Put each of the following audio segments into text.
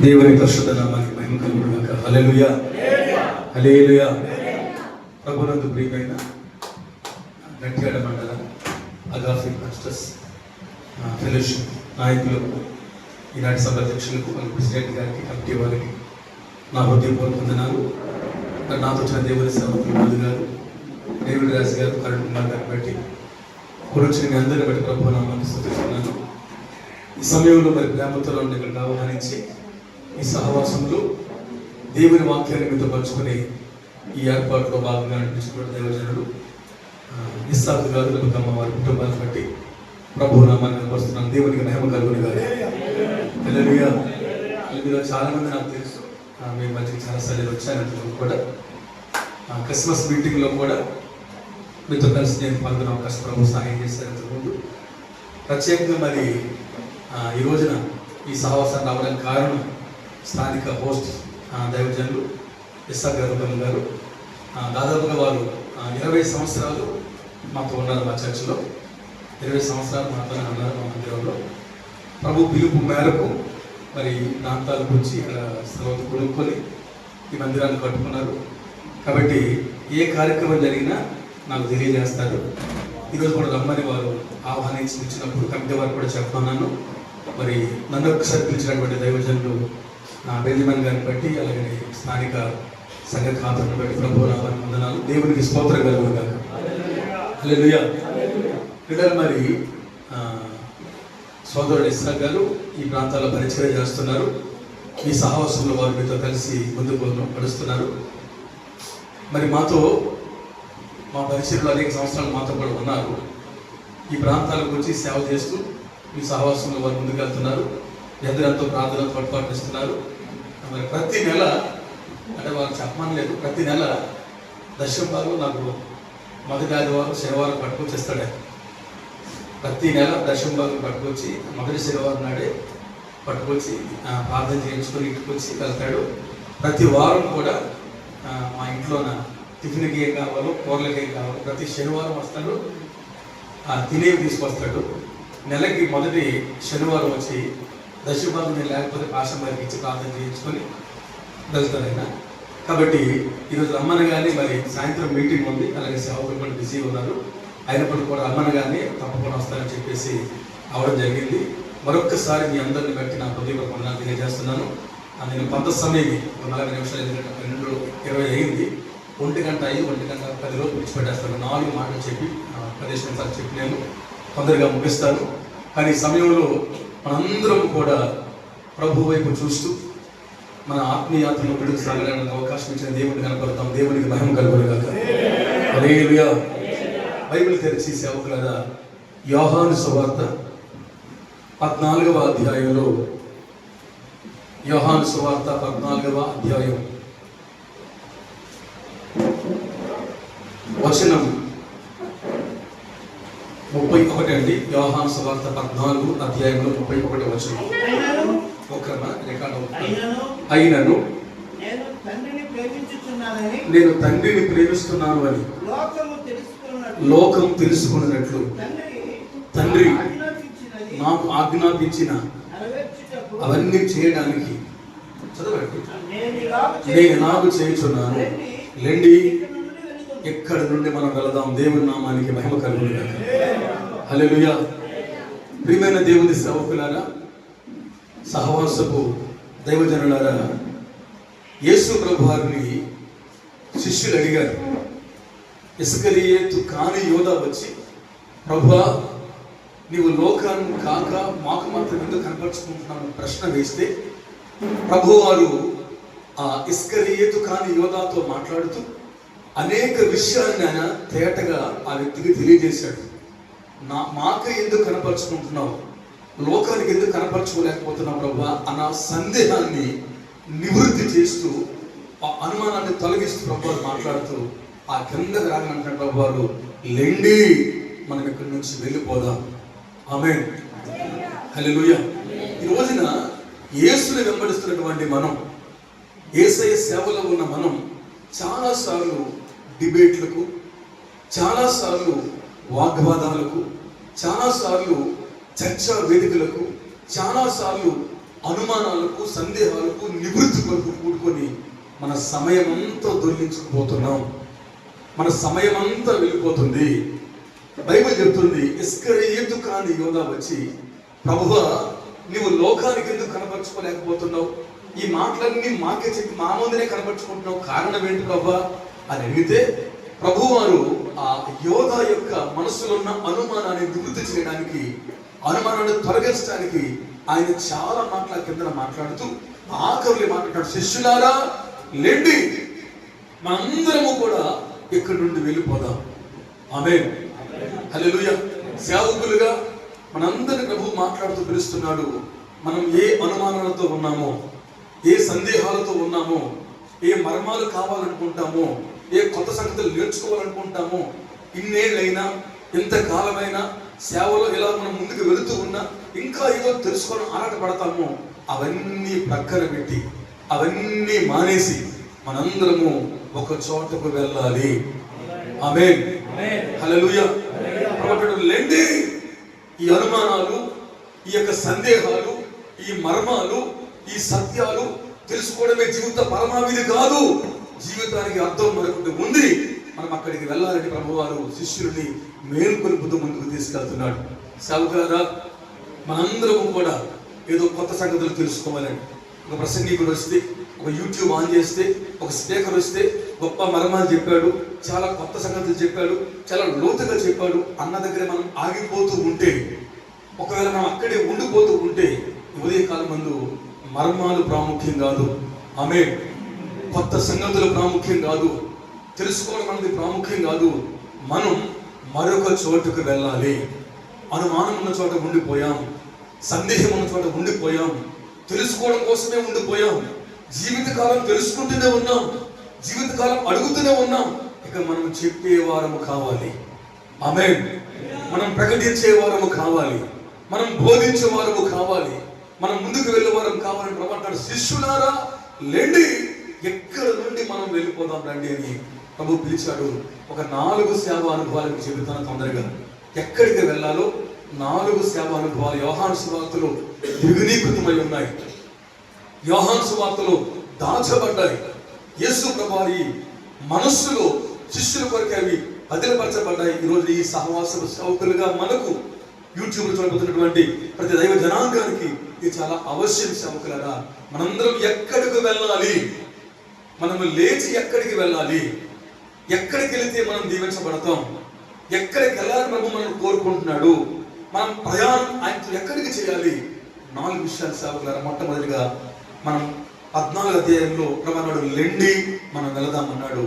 దేవుని పరిశుద్ధ నామానికి మహిమ కలుగును గాక. హల్లెలూయా, హల్లెలూయా. ప్రభునందు ప్రియమైన గట్యాడ మండల అగాఫీ మాస్టర్స్ ఫెలోషిప్ నాయకులకు, ఈనాటి సభ అధ్యక్షులకు, మన ప్రెసిడెంట్ గారికి, కమిటీ వారికి నా హృదయపూర్వక వందనాలు. నాతో వచ్చిన దేవుని సేవకులు మధు గారు, డేవిడ్ రాజు గారు, కరుణ్ కుమార్ గారిని బట్టి వచ్చిన మీ అందరిని బట్టి ప్రభు నామాన్ని స్తుతిస్తున్నాను. ఈ సమయంలో మరి ప్రేమతో ఇక్కడికి ఆహ్వానించి ఈ సహవాసంలో దేవుని వాక్యాన్ని మీతో పంచుకుని ఈ ఏర్పాటులో భాగంగా నడిపించుకున్న దేవజనుడు ఇస్సాకు గారు, లేకపోతే వారి కుటుంబాన్ని బట్టి ప్రభు నామాన్ని కనపరుస్తున్నాను. దేవునికి మహిమ కలుగును గాక. హల్లెలూయా. మీలో చాలా మంది నాకు తెలుసు, మీ మధ్యకి చాలా సార్లు వచ్చాను కూడా. క్రిస్మస్ మీటింగ్లో కూడా మీతో కలిసి నేను పాల్గొనే అవకాశం ప్రభు సహాయం చేశారు. ఇంతకుముందు ప్రత్యేకంగా మరి ఈ రోజున ఈ సహవాసాన్ని రావడానికి కారణం స్థానిక హోస్ట్ దైవజనులు ఇస్సాకు గారు. దాదాపుగా వారు 20 సంవత్సరాలు మాతో ఉన్నారు. మా చర్చిలో 20 సంవత్సరాలు మాతోనే ఉన్నారు. మా మందిరంలో ప్రభు పిలుపు మేరకు మరి ప్రాంతాలకు వచ్చి ఇక్కడ స్థలం కొనుక్కొని ఈ మందిరాన్ని కట్టుకున్నారు. కాబట్టి ఏ కార్యక్రమం జరిగినా నాకు తెలియజేస్తారు. ఈరోజు కూడా రమ్మని వారు ఆహ్వానించి ఇచ్చినప్పుడు కమిటీ వారు కూడా చెప్పమన్నాను. మరి నన్ను ఒకసారి పిలిచినటువంటి దైవజనులు బెంజమిన్ గారిని బట్టి, అలాగే స్థానిక సంఘ ఖాతాను బట్టి ప్రభు నామానికి వందనాలు. దేవునికి స్తోత్రం కలుగును గాక. హల్లెలూయా. పిల్లలు మరి సోదరుడు ఇస్సాకు గారు ఈ ప్రాంతాల్లో పరిచయం చేస్తున్నారు. ఈ సహవాసంలో వారు మీతో కలిసి ముందుకు నడుస్తున్నారు. మరి మాతో మా పరిచయంలో అనేక సంవత్సరాలు మాతో కూడా ఉన్నారు. ఈ ప్రాంతాలకు వచ్చి సేవ చేస్తూ ఈ సహవాసంలో వారు ముందుకు వెళ్తున్నారు. ఎందరంతో ప్రార్థన తోడ్పాటిస్తున్నారు. మరి ప్రతి నెల, అంటే వారు చెప్పమని లేదు, ప్రతి నెల దశమ భాగం నాకు మొదటి ఆదివారం శనివారం పట్టుకొచ్చి ఇస్తాడు. ప్రతి నెల దశమ భాగం పట్టుకొచ్చి మొదటి శనివారం నాడే పట్టుకొచ్చి ప్రార్థన చేయించుకొని ఇంటికి వచ్చి వెళ్తాడు. ప్రతి వారం కూడా మా ఇంట్లో టిఫిన్కి ఏం కావాలో, కూరలకి ఏం కావాలో ప్రతి శనివారం వస్తాడు. తినేవి తీసుకొస్తాడు. నెలకి మొదటి శనివారం వచ్చి దశభాగం నేను లేకపోతే పాషం గారికి ఇచ్చి ప్రార్థన చేయించుకొని వెళ్తాను ఆయన. కాబట్టి ఈరోజు రమ్మనగానే మరి సాయంత్రం మీటింగ్ ఉంది, అలాగే సేవకులు కూడా బిజీగా ఉన్నారు. అయినప్పటికీ కూడా రమ్మనగానే తప్పకుండా వస్తారని చెప్పేసి అవడం జరిగింది. మరొక్కసారి మీ అందరిని బట్టి నా హృదయపూర్వక వందనాలు తెలియజేస్తున్నాను. నేను కొంత సమయం 40 నిమిషాలు, ఎందుకంటే 12:20 అయింది. 1:05, 1:10 విడిచిపెట్టేస్తాను. 4 మాటలు చెప్పి 10 నిమిషాలు చెప్పి నేను తొందరగా ముగిస్తాను. కానీ ఈ సమయంలో మనందరం కూడా ప్రభు వైపు చూస్తూ మన ఆత్మీయాత్మను విడుదల సాగడానికి అవకాశం ఇచ్చిన దేవుడిని కనపడతాం. దేవునికి మహిమ కలుగును గాక. హల్లెలూయా. బైబిల్ తెరిచి సేవకులారా, యోహాను సువార్త 14వ అధ్యాయంలో, యోహాను సువార్త 14వ అధ్యాయం వచనం 31 అండి. యోహాను సువార్త 14 అధ్యాయంలో 31 వచనం. అయినను నేను తండ్రిని ప్రేమిస్తున్నాను అని లోకం తెలుసుకున్నట్లు తండ్రి నాకు ఆజ్ఞాపించిన అవన్నీ చేయడానికి చదవండి. నేను నాకు చేయుచున్నాను, లెండి ఎక్కడి నుండి మనం వెళదాం. దేవుని నామానికి మహిమ కలుగును గాక. హల్లెలూయా. ప్రియమైన దేవుని సేవకులారా, సహవాసపు దైవజనులారా, యేసు ప్రభు వారిని శిష్యులు అడిగారు. ఇస్కరియోతు కాని యోధ వచ్చి, ప్రభువా నీవు లోకాన్ని కాక మాకు మాత్రం ఎందుకు కనపరుచుకుంటున్నావు ప్రశ్న వేస్తే, ప్రభు వారు ఆ ఇస్కరియోతు కాని యోధాతో మాట్లాడుతూ అనేక విషయాన్ని ఆయన తేటగా ఆ వ్యక్తికి తెలియజేశాడు. మాకు ఎందుకు కనపరుచుకుంటున్నావు, లోకానికి ఎందుకు కనపరచుకోలేకపోతున్నావు ప్రభా అన్న సందేహాన్ని నివృత్తి చేస్తూ, ఆ అనుమానాన్ని తొలగిస్తూ ప్రభు మాట్లాడుతూ ఆ కిందకు రాగలంటే ప్రభు వారు, లెండి మనం ఇక్కడి నుంచి వెళ్ళిపోదాం. ఆమేన్. హల్లెలూయా. ఈ రోజున యేసుని వెంబడిస్తున్నటువంటి మనం, యేసయ్య సేవలో ఉన్న మనం చాలాసార్లు డిబేట్లకు, చాలాసార్లు వాగ్వాదాలకు, చాలాసార్లు చర్చా వేదికలకు, చాలాసార్లు అనుమానాలకు, సందేహాలకు, నివృత్తి కొరకు కూడుకొని మన సమయం అంతా దొరికించుకుపోతున్నాం. మన సమయం అంతా వెళ్ళిపోతుంది. బైబిల్ చెప్తుంది, ఇస్కరియోతు కాని యోధా వచ్చి, ప్రభువా నీవు లోకానికి ఎందుకు కనపరుచుకోలేకపోతున్నావు? ఈ మాటలన్నీ మాకే చెప్పి మా ముందునే కనపరుచుకుంటున్నావు, కారణం ఏంటి ప్రభువా అని అడిగితే, ప్రభువారు ఆ యోధా యొక్క మనసులో ఉన్న అనుమానాన్ని నివృత్తి చేయడానికి, అనుమానాన్ని తొలగించడానికి ఆయన చాలా మాటల కింద మాట్లాడుతూ ఆఖరులు మాట్లాడాడు, శిష్యులారా లేండి, మనందరము కూడా ఇక్కడి నుండి వెళ్ళిపోదాం. ఆమేన్, హల్లెలూయా. సేవకులుగా మనందరిని ప్రభు మాట్లాడుతూ పిలుస్తున్నాడు. మనం ఏ అనుమానాలతో ఉన్నామో, ఏ సందేహాలతో ఉన్నామో, ఏ మర్మాలు కావాలనుకుంటామో, ఏ కొత్త సంగతులు నేర్చుకోవాలనుకుంటామో, ఇన్నేళ్ళైనా ఎంతకాలమైనా సేవలో ఇలా మనం ముందుకు వెళుతూ ఉన్నా ఇంకా ఏదో తెలుసుకొని ఆరాటపడతామో, అవన్నీ ప్రక్కన పెట్టి, అవన్నీ మానేసి మనందరము ఒక చోటకు వెళ్ళాలి. ఆమేన్, హల్లెలూయా. లేండి, ఈ అనుమానాలు, ఈ యొక్క సందేహాలు, ఈ మర్మాలు, ఈ సత్యాలు తెలుసుకోవడమే జీవిత పరమావిధి కాదు. జీవితానికి అర్థం మరొకటి ఉంది. మనం అక్కడికి వెళ్ళాలని ప్రభువారు శిష్యుల్ని మేల్కొల్పుతూ ముందుకు తీసుకెళ్తున్నాడు. సేవకులారా, మనందరము కూడా ఏదో కొత్త సంగతులు తెలుసుకోవాలని, ఒక ప్రసంగికుడు వస్తే, ఒక యూట్యూబ్ ఆన్ చేస్తే, ఒక స్పీకర్ వస్తే గొప్ప మర్మాలు చెప్పాడు, చాలా కొత్త సంగతులు చెప్పాడు, చాలా లోతుగా చెప్పాడు అన్న దగ్గర మనం ఆగిపోతూ ఉంటే, ఒకవేళ మనం అక్కడే ఉండిపోతూ ఉంటే, ఉదయకాలం ముందు మర్మాలు ప్రాముఖ్యం కాదు. ఆమేన్, కొత్త సంగతులు ప్రాముఖ్యం కాదు, తెలుసుకోవడం అనేది ప్రాముఖ్యం కాదు. మనం మరొక చోటుకు వెళ్ళాలి. అనుమానం ఉన్న చోట ఉండిపోయాం, సందేహం ఉన్న చోట ఉండిపోయాం, తెలుసుకోవడం కోసమే ఉండిపోయాం. జీవితకాలం తెలుసుకుంటూనే ఉన్నాం, జీవితకాలం అడుగుతూనే ఉన్నాం. ఇక మనం చెప్పేవారము కావాలి. ఆమేన్, మనం ప్రకటించే వారము కావాలి, మనం బోధించే వారము కావాలి, మనం ముందుకు వెళ్ళే వారం కావాలని ప్రభు శిష్యులారా లేండి, ఎక్కడ నుండి మనం వెళ్ళిపోదాం రండి అని ప్రభు పిలిచాడు. ఒక 4 సేవా అనుభవాలకు చెబుతాను తొందరగా. ఎక్కడికి వెళ్ళాలో 4 సేవా అనుభవాలు యోహాను సువార్తలో ద్విగుణీకృతమై ఉన్నాయి. యోహాను సువార్తలో దాచబడ్డాయి. యేసు ప్రభువారి మనస్సులో శిష్యుల కొరకు అవి అదిలపరచబడ్డాయి. ఈరోజు ఈ సహవాసపు సేవకులుగా మనకు యూట్యూబ్ చూడబోతున్నటువంటి ప్రతి దైవ జనాంగానికి ఇది చాలా అవశ్యం. సేవకులరా, మనందరం ఎక్కడికి వెళ్ళాలి? మనము లేచి ఎక్కడికి వెళ్ళాలి? ఎక్కడికి వెళితే మనం దీవించబడతాం? ఎక్కడికి వెళ్ళాలని ప్రభు మనం కోరుకుంటున్నాడు? మనం ప్రయాణం ఆయనతో ఎక్కడికి చేయాలి? 4 విషయాలు సేవకులారా. మొట్టమొదటిగా మనం 14వ అధ్యాయంలో ప్రభు లెండి మనం వెళదామన్నాడు.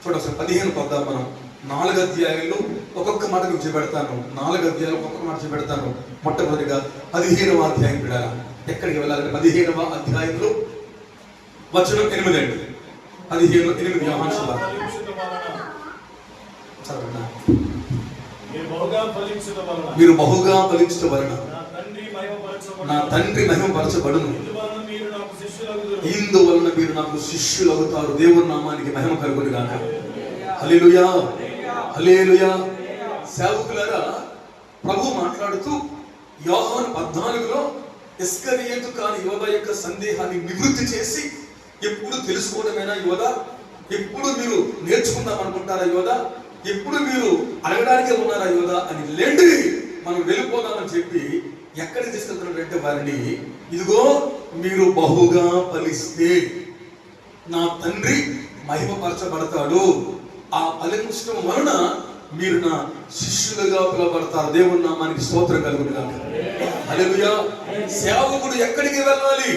చూడొకసారి 15 పద్దాం. మనం 4వ అధ్యాయంలో ఒక్కొక్క మాట చూపెడతాను. 4 అధ్యాయాలు ఒక్కొక్క మాట చూపెడతాను. మొట్టమొదటిగా 15వ అధ్యాయం విడాలి. ఎక్కడికి వెళ్ళాలంటే 15వ అధ్యాయంలో వచనం 8 అండి. 15:8 యోహాను సువార్త. మీరు బహుగా ఫలించుట వలన నా తండ్రి మహిమపరచబడును, ఇందువలన మీరు నాకు శిష్యులు అవుతారు. దేవుని నామానికి మహిమ కలుగును గాక. హల్లెలూయా, హల్లెలూయా. సేవకులారా, ప్రభు మాట్లాడుతూ యోహాను 14లో ఇస్కరియోతు కాని యోధా యొక్క సందేహాన్ని నివృత్తి చేసి, ఎప్పుడు తెలుసుకోవడమేనా యోధా? ఎప్పుడు మీరు నేర్చుకుందాం అనుకుంటారా యోధా? ఎప్పుడు మీరు అడగడానికే ఉన్నారా యోధా అని లేండి మనం వెళ్ళిపోదామని చెప్పి ఎక్కడికి తీసుకెళ్తున్నాడంటే వారిని, ఇదిగో మీరు బహుగా ఫలిస్తే నా తండ్రి మహిమపరచబడతాడు, ఆ ఫలించడం వలన మీరు నా శిష్యులుగా పిలువబడతారు. దేవుని నామానికి స్తోత్రం కలుగును గాక. హల్లెలూయా. సేవకుడు ఎక్కడికి వెళ్ళాలి?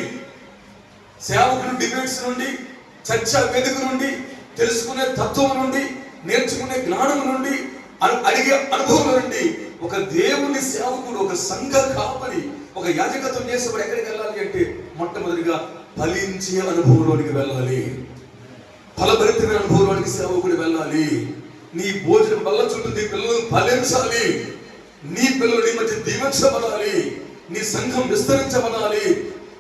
సేవకుడు డిబేట్స్ నుండి, చర్చా వేదిక నుండి, తెలుసుకునే తత్వం నుండి, నేర్చుకునే జ్ఞానం నుండి, అడిగే అనుభవం నుండి ఒక దేవుని సేవకుడు, ఒక సంఘ కాపరి, ఒక యాజకత్వం చేసేవాడు ఎక్కడికి వెళ్ళాలి అంటే మొట్టమొదటిగా ఫలించే అనుభవంలోనికి వెళ్ళాలి. ఫలభరితమైన అనుభవంలోనికి సేవకుడు వెళ్ళాలి. నీ భోజనం వల్ల చుట్టూ నీ పిల్లలు ఫలించాలి, నీ పిల్లలు నీ మధ్య దీవించబడాలి, నీ సంఘం విస్తరించబడాలి,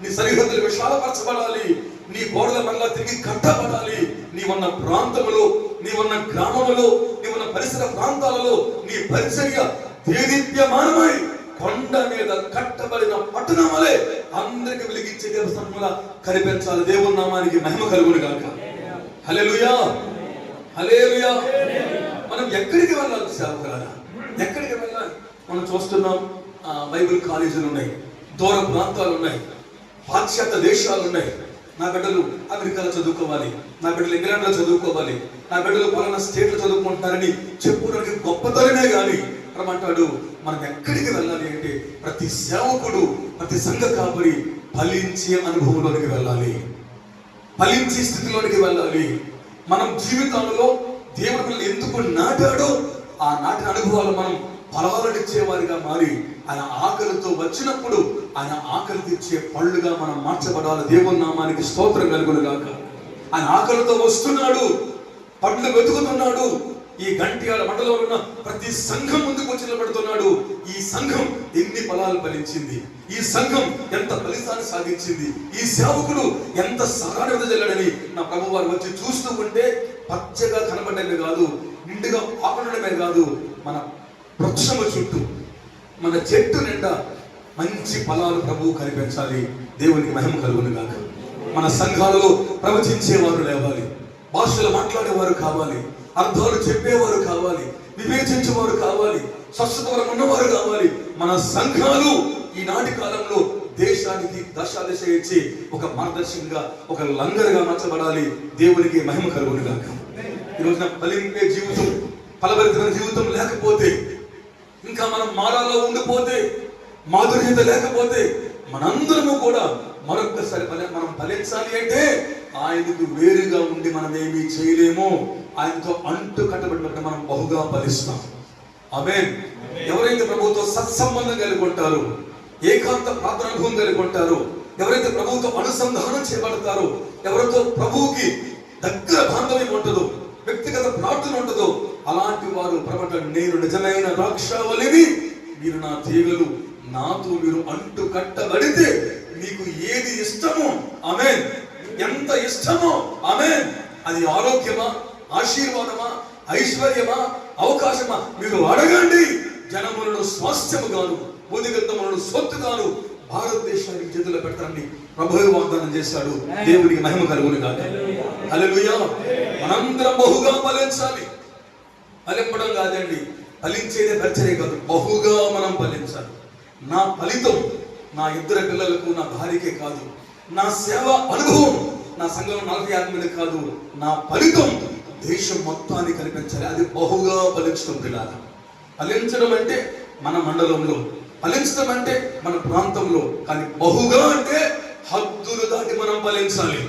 నీ సరిహద్దులు విశాలపరచబడాలి, నీ గోడల మళ్ళా తిరిగి కట్టబడాలి. నీవున్న ప్రాంతములో, నీవున్న గ్రామములో, నీవున్న పరిసర ప్రాంతాలలో నీ పరిచర్య దేదీప్యమానమై కొండ మీద కట్టబడిన పట్టణం వలె అందరికి వెలిగించే దేవస్థానంలో కనిపించాలి. దేవుని నామానికి మహిమ కలుగును గాక. హల్లెలూయా, హల్లెలూయా. మనం ఎక్కడికి వెళ్ళాలి సేవకులారా? ఎక్కడికి వెళ్ళాలి? మనం చూస్తున్నాం బైబిల్ కాలేజీలు ఉన్నాయి, దూర ప్రాంతాలు ఉన్నాయి, పాశ్చాత్య దేశాలు ఉన్నాయి. నా బిడ్డలు అమెరికాలో చదువుకోవాలి, నా బిడ్డలు ఇంగ్లాండ్లో చదువుకోవాలి, నా బిడ్డలు పలానా స్టేట్లో చదువుకుంటున్నారని చెప్పుకోవడానికి గొప్పతనమే కానీ అంటాడు. మనం ఎక్కడికి వెళ్ళాలి అంటే ప్రతి సేవకుడు, ప్రతి సంఘ కాపరి ఫలించే అనుభవంలోనికి వెళ్ళాలి, ఫలించే స్థితిలోనికి వెళ్ళాలి. మనం జీవితంలో దేవుడు మనల్ని ఎందుకు నాటాడో ఆ నాటిన అనుభవాలు మనం ఫలాలనిచ్చేవారిగా మారి ఆయన ఆకలితో వచ్చినప్పుడు ఆయన ఆకలి తీర్చే పళ్ళుగా మనం మార్చబడాలి. దేవుని నామానికి స్తోత్రం కలుగును గాక. ఆయన ఆకలితో వస్తున్నాడు, పళ్ళు వెతుకుతున్నాడు. ఈ గంట్యాల మండలంలో ఉన్న ప్రతి సంఘం ముందుకు వచ్చి నిలబడుతున్నాడు. ఈ సంఘం ఎన్ని ఫలాలు ఫలించింది, ఈ సంఘం ఎంత ఫలితాన్ని సాధించింది, ఈ సేవకుడు ఎంత సహాయం వెదజల్లాడని నా ప్రభు వారు వచ్చి చూస్తూ ఉంటే పచ్చగా కనబడమే కాదు, నిండుగా ఆపడమే కాదు, మన వృక్షము చుట్టూ, మన చెట్టు నిండా మంచి ఫలాలు ప్రభువు కనిపించాలి. దేవునికి మహిమ కలుగును గాక. మన సంఘాలలో ప్రవచించేవారు లేవాలి, భాషలు మాట్లాడేవారు కావాలి, అర్థాలు చెప్పేవారు కావాలి, వివేచించేవారు కావాలి, స్వస్థత ఉన్నవారు కావాలి. మన సంఘాలు ఈనాటి కాలంలో దేశానికి దశ ఇచ్చి ఒక మార్గదర్శకంగా, ఒక లంగరుగా మార్చబడాలి. దేవునికి మహిమ కలుగును గాక. ఈ రోజున ఫలింపే జీవితం, ఫలభరితమైన జీవితం లేకపోతే, ఇంకా మనం మారాలో ఉండిపోతే, మాధుర్యత లేకపోతే మనందరము కూడా మరొక్కసారి మనం ఫలించాలి అంటే ఆయనకు వేరుగా ఉండి మనం ఏమీ చేయలేము. ఆయనతో అంటు కట్టబడినట్టు మనం బహుగా ఫలిస్తాం. ఆమేన్. ఎవరైతే ప్రభువుతో సత్సంబంధం కలిగి ఉంటారో, ఏకాంత ప్రార్థన అనుభవం కలిగి ఉంటారో, ఎవరైతే ప్రభువుతో అనుసంధానం చేయబడతారో, ఎవరితో ప్రభువుకి దగ్గర బాంధవ్యం ఉంటుందో, వ్యక్తిగత ప్రార్థన ఉంటుందో, అలాంటి వారు ప్రభు నేను నిజమైన ద్రాక్షావళిని, మీరు నా తీగలు, నాతో మీరు అంటు కట్టబడితే మీకు ఏది ఇష్టమో, ఆమేన్, ఎంత ఇష్టమో, ఆమేన్, అది ఆరోగ్యమా, ఆశీర్వాదమా, ఐశ్వర్యమా, అవకాశమా, మీరు అడగండి. జనములను స్వాస్థ్యముగాను, భూదిగంధములను సొత్తుగాను భారతదేశానికి చేతుల్లో పెట్టాలని ప్రభువు వాగ్దానం చేశాడు. దేవునికి మహిమ కలుగును గాక. హల్లెలూయా. మనందరం బహుగా ఫలించాలి. ఫలింపడం కాదండి, ఫలించేదే పరిచర్య కాదు, బహుగా మనం ఫలించాలి. నా ఫలితం నా ఇద్దరు పిల్లలకు, నా భార్యకే కాదు, నా సేవ అనుభవం నా సంఘంలో 40 మంది కాదు, నా ఫలితం దేశం మొత్తాన్ని కనిపించాలి. అది బహుగా ఫలించడం. పిల్లలు ఫలించడం అంటే మన మండలంలో, ఫలించడం అంటే మన ప్రాంతంలో, కానీ బహుగా అంటే హద్దులు దాటి మనం ఫలించాలి.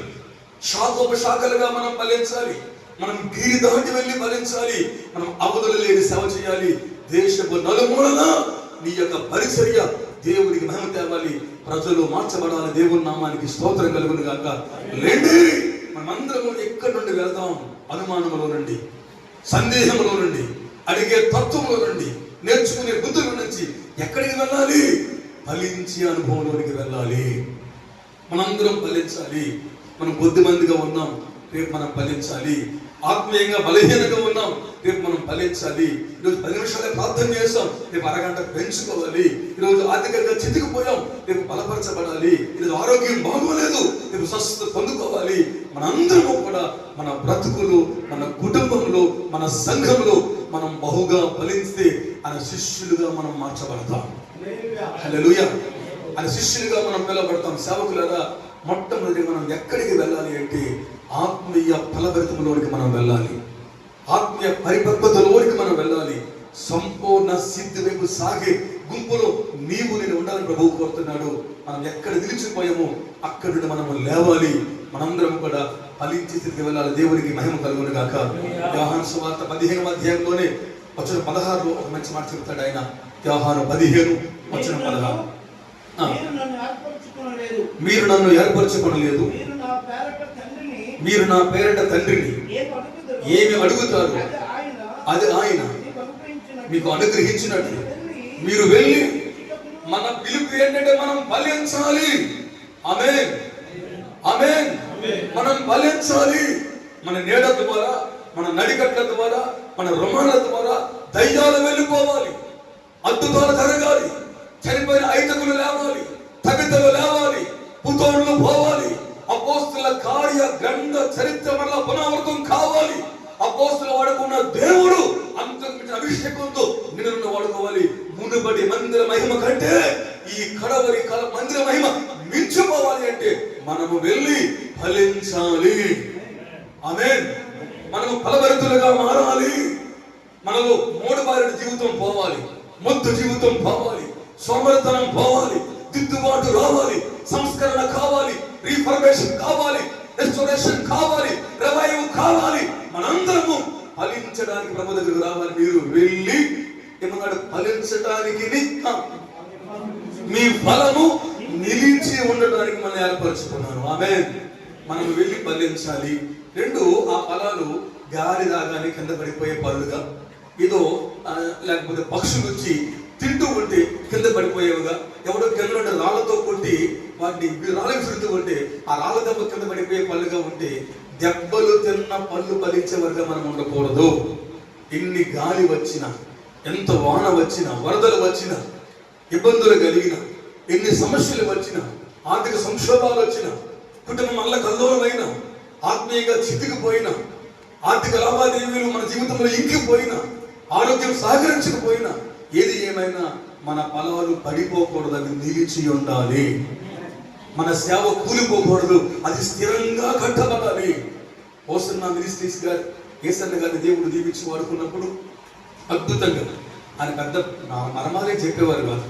శాఖోపశాఖలుగా మనం ఫలించాలి. మనం గిరి దాటి వెళ్ళి ఫలించాలి. మనం అవధులు లేని సేవ చేయాలి. దేశపు నలుమూలన నీ యొక్క పరిచర్య దేవుడికి మహిమ తేవాలి. ప్రజలు మార్చబడాలి. దేవుని నామానికి స్తోత్రం కలుగును గాక. లేండి మనమందరం ఎక్కడి నుండి వెళ్తాం? అనుమానంలో నుండి, సందేహంలో నుండి, అడిగే తత్వంలో నుండి, నేర్చుకునే బుద్ధుల నుంచి ఎక్కడికి వెళ్ళాలి? ఫలించే అనుభవంలోనికి వెళ్ళాలి. మనందరం ఫలించాలి. మనం కొద్దిమందిగా ఉన్నాం, రేపు మనం ఫలించాలి. ఆత్మీయంగా బలహీనంగా ఉన్నాం, రేపు మనం ఫలించాలి. ఈరోజు 10 నిమిషాలే ప్రార్థన చేస్తాం, రేపు అరగంట పెంచుకోవాలి. ఈరోజు ఆర్థికంగా చితికిపోయాం, రేపు బలపరచబడాలి. ఈరోజు ఆరోగ్యం బాగోలేదు, రేపు స్వస్థత పొందుకోవాలి. మనందరము కూడా మన బ్రతుకులు, మన కుటుంబంలో, మన సంఘంలో మనం బహుగా ఫలిస్తే ఆయన శిష్యులుగా మనం మార్చబడతాం. హల్లెలూయా. ఆయన శిష్యులుగా మనం పిలవబడతాం. సేవకులుగా మొట్టమొదటి మనం ఎక్కడికి వెళ్ళాలి అంటే ఆత్మీయ ఫలభరితంలోనికి మనం వెళ్ళాలి. ఆత్మీయ పరిపక్వతలోనికి మనం వెళ్ళాలి. సంపూర్ణ సిద్ధి వైపు సాగే గుంపులో నీవు నేను ఉండాలని ప్రభువు కోరుతున్నాడు. మనం ఎక్కడ నిలిచిపోయామో అక్కడి నుండి మనము లేవాలి. మనందరం కూడా ఫలించి తిరిగి వెళ్ళాలి. దేవునికి మహిమ కలుగును గాక. యోహాను సువార్త 15వ అధ్యాయంలోనే వచనం 16లో ఒక మంచి మాట చెప్తాడు ఆయన. యోహాను 15 వచనం 16, మీరు నన్ను ఏర్పరచుకొనలేదు, మీరు నా పేరట తండ్రిని ఏమి అడుగుతారు అది ఆయన మీకు అనుగ్రహించినట్లు మీరు వెళ్ళి, మన పిలుపు ఏంటంటే మనం ఫలించాలి. ఆమేన్, ఆమేన్. మనం ఫలించాలి. మన నీడ ద్వారా, మన నడికట్ల ద్వారా, మన రుమాల ద్వారా దయ్యాలు వెళ్ళిపోవాలి, అద్భుతాలు జరగాలి, చనిపోయిన ఐదకులు లేవాలి, తగితలు లేవాలి, పుతోడులు పోవాలి, అపోస్తుల కార్య గ్రంథ చరిత్ర వల్ల పునరావృతం కావాలి. అపోస్తుల వాడుకున్న దేవుడు అంతకు అభిషేకంతో నిన్ను వాడుకోవాలి. మునుబడి మందిర మహిమ కంటే ఈ కడవరి కాల మందిర మహిమ మించిపోవాలి అంటే మనము వెళ్ళి ఫలించాలి. ఆమేన్. మనము ఫలభరితులుగా మారాలి. మనలో మూడుబారిన జీవితం పోవాలి, మొద్దు జీవితం పోవాలి, సోమరితనం పోవాలి, దిద్దుబాటు రావాలి, సంస్కరణ కావాలి, రీఫర్మేషన్ కావాలి, రెస్టోరేషన్ కావాలి, రివైవ్ కావాలి. మనందరము ఫలించడానికి ప్రభు దగ్గరకు రావాలి. మీరు వెళ్ళి ఏమన్నాడు? ఫలించడానికి మీ ఫలము నిలిచి ఉండడానికి మనం ఏర్పరచుకున్నాను. ఆమేన్. మనం వెళ్ళి ఫలించాలి. రెండు, ఆ ఫలాలు గాలి రాగానే కింద పడిపోయే పళ్ళుగా, ఏదో లేకపోతే పక్షులు వచ్చి తింటూ ఉంటే కింద పడిపోయేవిగా, ఎవడో కింద నుండి రాళ్లతో కొట్టి వాటిని రాళ్ళకి చుడుతూ ఉంటే ఆ రాళ్ళ దెబ్బ కింద పడిపోయే పళ్ళుగా ఉంటే, దెబ్బలు తిన్న పళ్ళు ఫలించే వరకు మనం ఉండకూడదు. ఎన్ని గాలి వచ్చినా, ఎంత వాన వచ్చినా, వరదలు వచ్చినా, ఇబ్బందులు కలిగిన, ఎన్ని సమస్యలు వచ్చినా, ఆర్థిక సంక్షోభాలు వచ్చినా, కుటుంబం వల్ల కల్లోలమైనా, ఆత్మీయంగా చితికిపోయినా, ఆర్థిక లావాదేవీలు మన జీవితంలో ఇంకిపోయినా, ఆరోగ్యం సహకరించకపోయినా, ఏది ఏమైనా మన ఫలాలు పడిపోకూడదు, అవి నిలిచి ఉండాలి. మన సేవ కూలిపోకూడదు, అది స్థిరంగా కట్టబడాలి. ఓసన్న మినిస్ట్రీస్ గారు, ఏసన్న గారిని దేవుడు దీవించి వాడుకున్నప్పుడు అద్భుతంగా ఆయన పెద్ద మరమాలే చెప్పేవారు కాదు,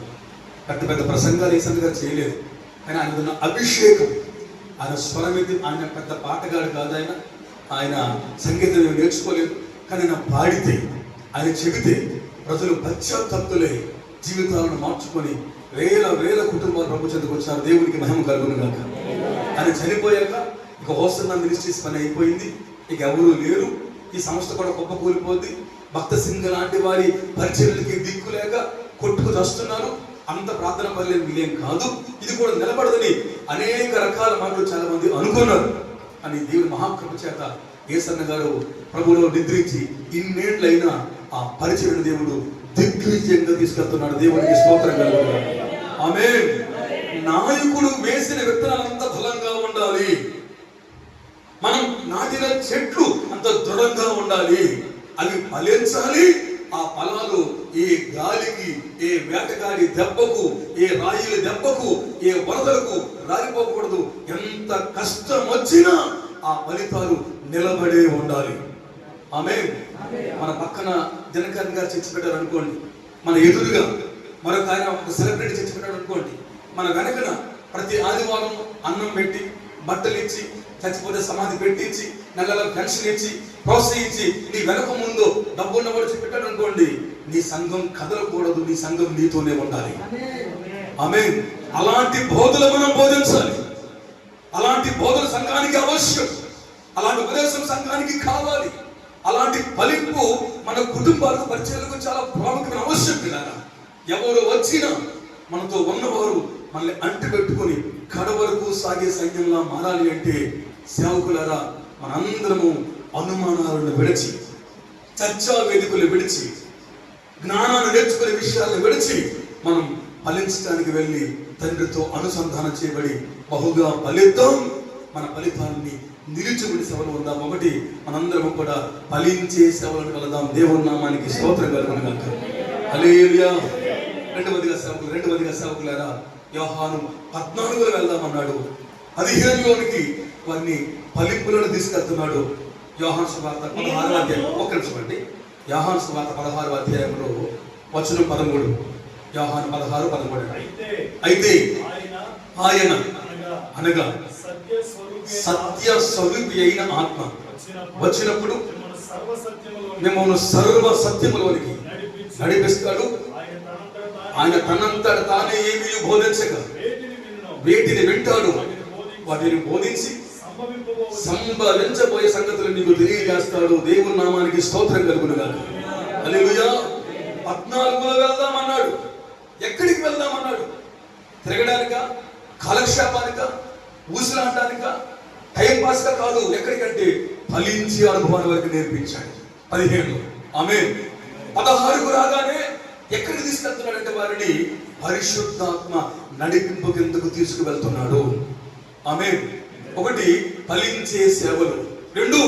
పెద్ద పెద్ద ప్రసంగాలు ఏసన్న గారు చేయలేదు. కానీ ఆయన ఉన్న అభిషేకం, ఆయన స్వరమితి, ఆయన పెద్ద పాటగాడు కాదు, ఆయన సంగీతం నేర్చుకోలేదు. కానీ ఆయన పాడితే, ఆయన చెబితే ప్రజలు పశ్చాత్తప్తులై జీవితాలను మార్చుకొని వేల వేల కుటుంబాలు ప్రభు చెందుకు వచ్చారు. దేవునికి మహిమ కలుగును గాక. ఆయన చనిపోయాక ఇక హోసన్న మినిస్ట్రీస్ పని అయిపోయింది, ఇక ఎవరు లేరు, ఈ సంస్థ కూడా గొప్ప కూలిపోద్ది. భక్త సింగ్ లాంటి వారి పరిచర్యలకి దిక్కు లేక కొట్టుకు వస్తున్నారు. అంత ప్రార్థన పర్లేదు, వీలేం కాదు, ఇది కూడా నిలబడదని అనేక రకాల మాటలు చాలా మంది అనుకున్నారు. అని దేవుని మహాకృప చేత ఏసన్న గారు ప్రభులో నిద్రించి ఇన్నేళ్లైనా ఆ పరిచర్యను దేవుడు దిగ్విజయంగా తీసుకెళ్తున్నాడు. దేవునికి స్తోత్రం కలుగును. ఆమేన్. నాయకుడు వేసిన విత్తనాలంతా బలంగా ఉండాలి. మనం నాటిన చెట్లు అంత దృఢంగా ఉండాలి. అవి ఫలించాలి. ఆ ఫలాలు ఏ గాలికి, ఏ వేటగాడి దెబ్బకు, ఏ రాయిల దెబ్బకు, ఏ వరదలకు రాలిపోకూడదు. ఎంత కష్టం వచ్చినా ఆ ఫలితాలు నిలబడే ఉండాలి. ఆమేన్. మన పక్కన దినకరణ్ గారు చర్చి పెట్టారు అనుకోండి, మన ఎదురుగా మరొక ఆయన ఒక సెలబ్రిటీ చర్చి పెట్టాడు అనుకోండి, మన వెనకన ప్రతి ఆదివారం అన్నం పెట్టి, బట్టలు ఇచ్చి, చచ్చిపోతే సమాధి పెట్టించి, నెలల పెన్షన్ ఇచ్చి, ప్రోత్సహించి, నీ వెనక ముందు డబ్బు ఉన్నవాడు చెప్పాడు అనుకోండి, నీ సంఘం కదలకూడదు, నీ సంఘం నీతోనే ఉండాలి. ఆమేన్. అలాంటి బోధలు మనం బోధించాలి. అలాంటి బోధన సంఘానికి అవశ్యం. అలాంటి ఉపదేశం సంఘానికి కావాలి. అలాంటి ఫలింపు మన కుటుంబాలకు, పరిచయాలకు చాలా ప్రాముఖ్యమైన అవశ్యం. పిల్లరా, ఎవరు వచ్చినా మనతో ఉన్నవారు మనల్ని అంటి పెట్టుకొని కడవరకు సాగే సైన్యంలా మారాలి అంటే, సేవకులారా, మనందరము అనుమానాలను విడిచి, చర్చా వేదికలు విడిచి, జ్ఞానాన్ని నేర్చుకునే విషయాలను విడిచి మనం ఫలించడానికి వెళ్ళి తండ్రితో అనుసంధానం చేయబడి బహుగా ఫలిద్దాం. మన ఫలితాన్ని నిలిచిబడి సేవలు ఉందాం. ఒకటి, మనందరం కూడా ఫలించే సేవలను వెళదాం. దేవుని నామానికి స్తోత్రం కలుగును గాక. హల్లెలూయా. రెండవదిగా సేవకులారా, యోహాను 14లో వెళ్దామన్నాడు, 15లోనికి వారిని ఫలింపులను తీసుకెళ్తున్నాడు. యోహాను సువార్త 16వ అధ్యాయం, ఒక్క నిమిషం అండి. యోహాను సువార్త 16వ అధ్యాయంలో వచనం 13. యోహాను 16:13. అయితే ఆయన అనగా సత్య స్వరూపి అయిన ఆత్మ వచ్చినప్పుడు మిమ్మల్ని సర్వ సత్యములోనికి నడిపిస్తాడు. ఆయన తనంతట తానే ఏమీ బోధించక వేటిని వింటాడు, వాటిని బోధించి సంభవించబోయే సంగతులు నీకు తెలియజేస్తాడు. దేవుని నామానికి స్తోత్రం కలుగును గాక. హల్లెలూయా. 14లో వెళ్దామన్నాడు. ఎక్కడికి వెళ్దామన్నాడు? తిరగడానిక, కాలక్షేపానిక, ఊసులాడడానిక, టైం పాస్ గా కాదు. ఎక్కడికంటే ఫలించి అనుభవాల వరకు నేర్పించాడు. 15లో. ఆమేన్. 16కు రాగానే ఎక్కడికి తీసుకెళ్తున్నాడంటే వారిని పరిశుద్ధాత్మ నడిపింపు కిందకు తీసుకువెళ్తున్నాడు. ఆమేన్. ఒకటి ఫలించే సేవలు, రెండు